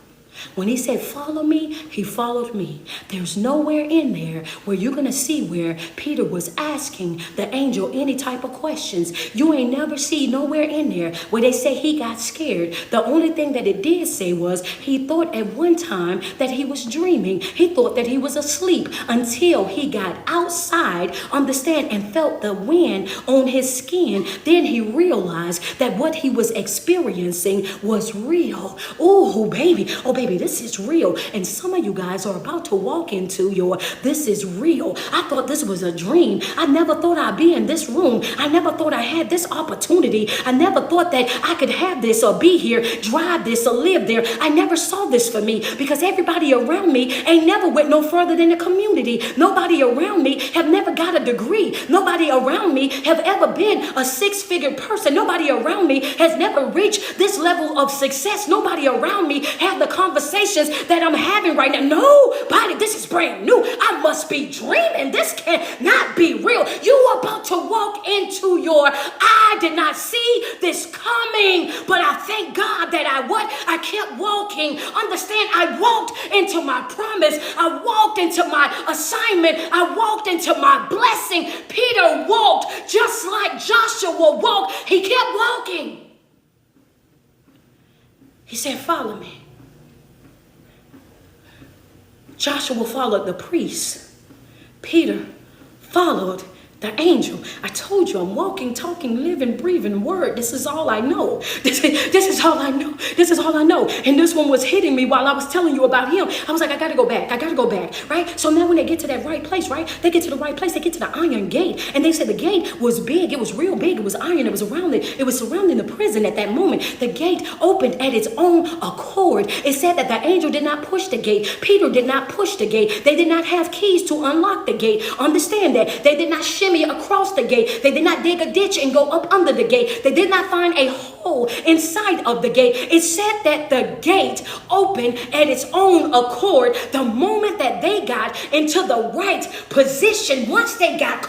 When he said, follow me, he followed me. There's nowhere in there where you're going to see where Peter was asking the angel any type of questions. You ain't never see nowhere in there where they say he got scared. The only thing that it did say was he thought at one time that he was dreaming. He thought that he was asleep until he got outside, understand, and felt the wind on his skin. Then he realized that what he was experiencing was real. Oh, baby, this is real. And some of you guys are about to walk into your, this is real. I thought this was a dream. I never thought I'd be in this room. I never thought I had this opportunity. I never thought that I could have this or be here, drive this or live there. I never saw this for me because everybody around me ain't never went no further than the community. Nobody around me have never got a degree. Nobody around me have ever been a six-figure person. Nobody around me has never reached this level of success. Nobody around me have the conversations that I'm having right now. Nobody, this is brand new. I must be dreaming. This cannot be real. You are about to walk into your, I did not see this coming, but I thank God that I kept walking. Understand, I walked into my promise. I walked into my assignment. I walked into my blessing. Peter walked just like Joshua walked. He kept walking. He said, follow me. Joshua followed the priest. Peter followed the angel. I told you I'm walking, talking, living, breathing word. This is all I know. This is all I know. This is all I know. And this one was hitting me while I was telling you about him. I was like, I got to go back. Right? So now when they get to that right place, right? They get to the right place. They get to the iron gate. And they said the gate was big. It was real big. It was iron. It was surrounding the prison at that moment. The gate opened at its own accord. It said that the angel did not push the gate. Peter did not push the gate. They did not have keys to unlock the gate. Understand that. They did not shimmy across the gate. They did not dig a ditch and go up under the gate. They did not find a hole inside of the gate. It said that the gate opened at its own accord the moment that they got into the right position. Once they got,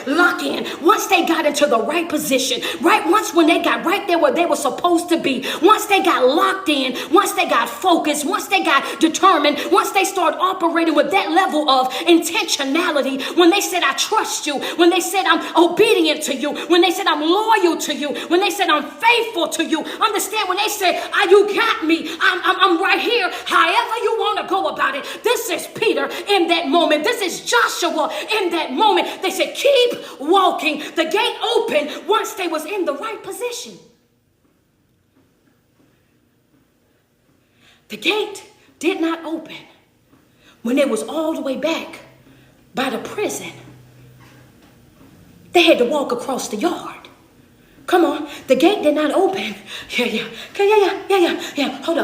lock in. Once they got into the right position, right? Once when they got right there where they were supposed to be, once they got locked in, once they got focused, once they got determined, once they started operating with that level of intentionality, when they said, I trust you, when they said, I'm obedient to you, when they said, I'm loyal to you, when they said, I'm faithful to you, understand, when they said, you got me, I'm right here, however you want to go about it. This is Peter in that moment. This is Joshua in that moment. They said, keep walking. The gate opened once they was in the right position. The gate did not open when it was all the way back by the prison. They had to walk across the yard. Come on, the gate did not open. Yeah. Hold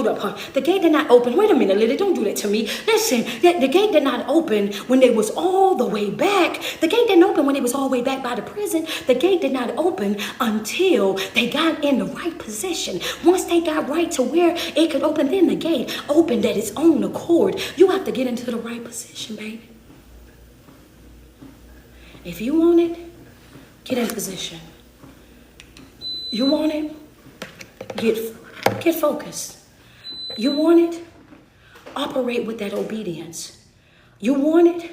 up. The gate did not open. Wait a minute, Lily, don't do that to me. Listen, the gate did not open when they was all the way back. The gate didn't open when it was all the way back by the prison. The gate did not open until they got in the right position. Once they got right to where it could open, then the gate opened at its own accord. You have to get into the right position, baby. If you want it, get in position. You want it? Get focused. You want it? Operate with that obedience. You want it?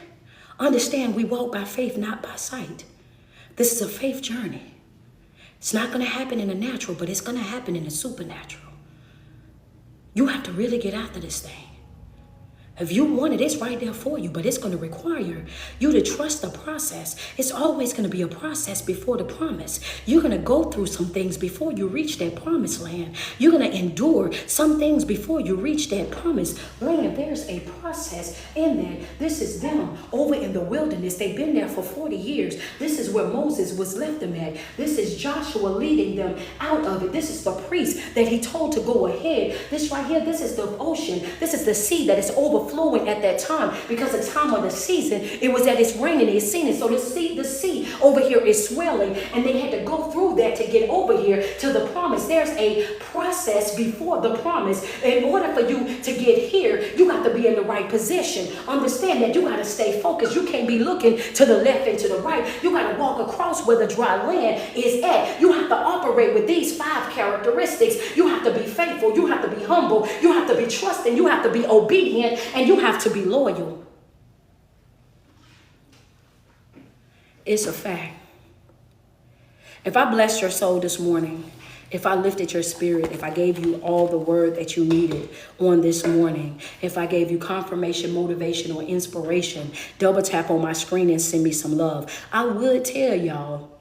Understand we walk by faith, not by sight. This is a faith journey. It's not going to happen in the natural, but it's going to happen in the supernatural. You have to really get after this thing. If you want it, it's right there for you, but it's going to require you to trust the process. It's always going to be a process before the promise. You're going to go through some things before you reach that promised land. You're going to endure some things before you reach that promised land. There's a process in that. This is them over in the wilderness. They've been there for 40 years. This is where Moses was left them at. This is Joshua leading them out of it. This is the priest that he told to go ahead. This right here, this is the ocean. This is the sea that is overflowing at that time, because the time of the season, it was that it's raining, it's seen it. So the sea over here is swelling, and they had to go through that to get over here to the promise. There's a process before the promise. In order for you to get here, you got to be in the right position. Understand that you got to stay focused. You can't be looking to the left and to the right. You got to walk across where the dry land is at. You have to operate with these 5 characteristics. You have to be faithful. You have to be humble. You have to be trusting. You have to be obedient. And you have to be loyal. It's a fact. If I blessed your soul this morning, if I lifted your spirit, if I gave you all the word that you needed on this morning, if I gave you confirmation, motivation, or inspiration, double tap on my screen and send me some love. I would tell y'all,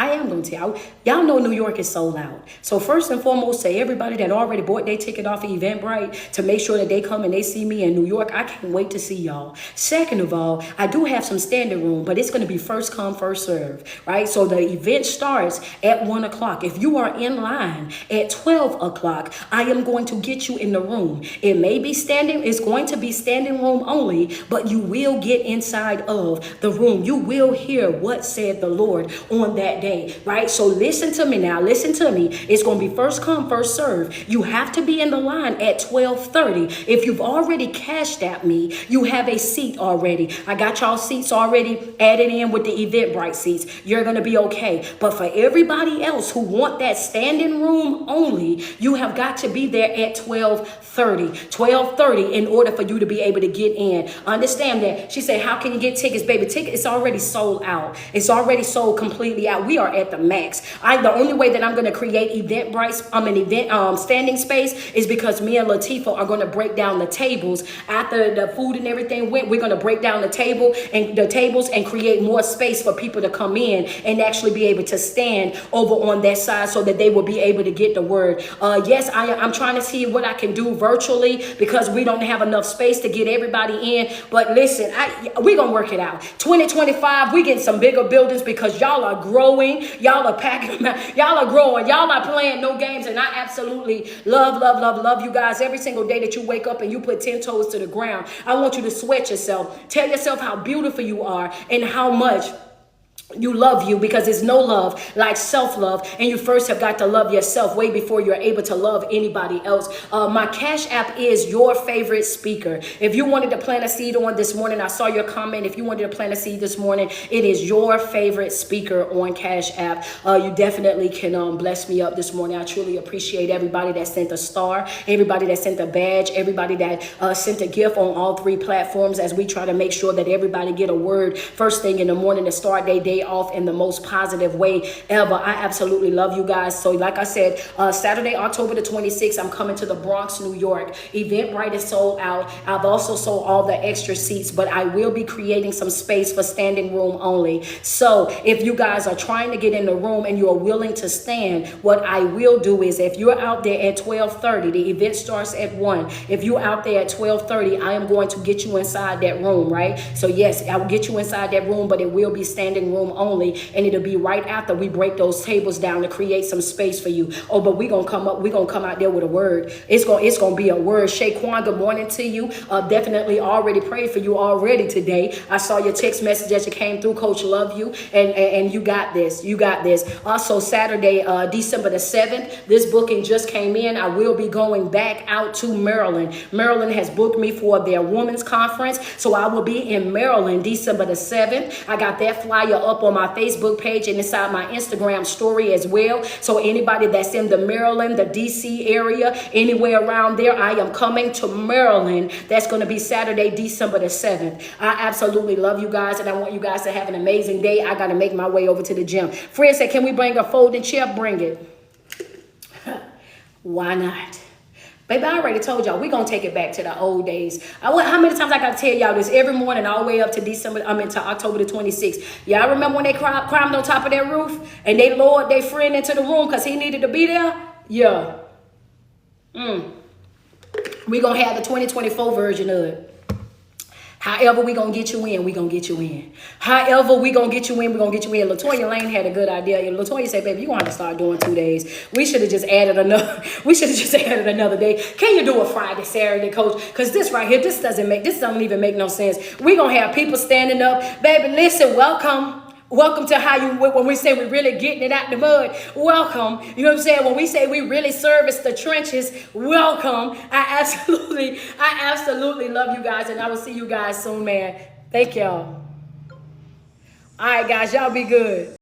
I am going to tell y'all know New York is sold out. So first and foremost, say everybody that already bought their ticket off of Eventbrite to make sure that they come and they see me in New York. I can't wait to see y'all. Second of all, I do have some standing room, but it's going to be first come, first serve, right? So the event starts at 1 o'clock. If you are in line at 12 o'clock, I am going to get you in the room. It may be standing, it's going to be standing room only, but you will get inside of the room. You will hear what said the Lord on that day. Right? So listen to me now. Listen to me. It's going to be first come, first serve. You have to be in the line at 12:30. If you've already cashed at me, you have a seat already. I got y'all seats already added in with the Eventbrite seats. You're going to be okay. But for everybody else who want that standing room only, you have got to be there at 12:30. 12:30 in order for you to be able to get in. Understand that. She said, how can you get tickets, baby? It's already sold out. It's already sold completely out. We are at the max. The only way that I'm going to create standing space is because me and Latifah are going to break down the tables after the food and everything went. We're going to break down the tables and create more space for people to come in and actually be able to stand over on that side so that they will be able to get the word. Yes, I'm trying to see what I can do virtually because we don't have enough space to get everybody in. But listen, we're going to work it out. 2025, we get some bigger buildings because y'all are growing. Y'all are packing them out. Y'all are growing. Y'all not playing no games. And I absolutely love you guys. Every single day that you wake up and you put 10 toes to the ground, I want you to sweat yourself. Tell yourself how beautiful you are and how much you love you, because there's no love like self-love, and you first have got to love yourself way before you're able to love anybody else. My Cash App is your favorite speaker. If you wanted to plant a seed on this morning, I saw your comment. If you wanted to plant a seed this morning, it is your favorite speaker on Cash App. You definitely can bless me up this morning. I truly appreciate everybody that sent a star, everybody that sent a badge, everybody that sent a gift on all 3 platforms, as we try to make sure that everybody get a word first thing in the morning to start their day off in the most positive way ever. I absolutely love you guys. So like I said, Saturday, October the 26th, I'm coming to the Bronx, New York. Eventbrite is sold out. I've also sold all the extra seats, but I will be creating some space for standing room only. So if you guys are trying to get in the room and you are willing to stand, what I will do is, if you're out there at 12:30, the event starts at 1. If you're out there at 12:30, I am going to get you inside that room, right? So yes, I will get you inside that room, but it will be standing room only, and it'll be right after we break those tables down to create some space for you. Oh, but we're gonna come out there with a word. It's gonna be a word. Shaquan, good morning to you. Definitely already prayed for you already today. I saw your text message that you came through. Coach, love you, and you got this. You got this. Also, Saturday, December the 7th, this booking just came in. I will be going back out to Maryland. Maryland has booked me for their women's conference, so I will be in Maryland December the 7th. I got that flyer up on my Facebook page and inside my Instagram story as well. So anybody that's in the Maryland, the DC area, anywhere around there, I am coming to Maryland. That's going to be Saturday, December the 7th. I absolutely love you guys, and I want you guys to have an amazing day. I got to make my way over to the gym. Fred said, can we bring a folding chair? Bring it. Why not? Baby, I already told y'all, we're going to take it back to the old days. How many times I got to tell y'all this every morning all the way up to to October the 26th. Y'all remember when they climbed on top of their roof and they lowered their friend into the room because he needed to be there? Yeah. We're going to have the 2024 version of it. However we going to get you in, we going to get you in. However we going to get you in, we going to get you in. LaToya Lane had a good idea. And LaToya said, baby, you're going to have to start doing 2 days. We should have just added another day. Can you do a Friday, Saturday, Coach? Because this right here, this doesn't even make no sense. We're going to have people standing up. Baby, listen, welcome. Welcome to how you, when we say we're really getting it out the mud. Welcome. You know what I'm saying? When we say we really service the trenches, welcome. I absolutely love you guys, and I will see you guys soon, man. Thank y'all. All right, guys, y'all be good.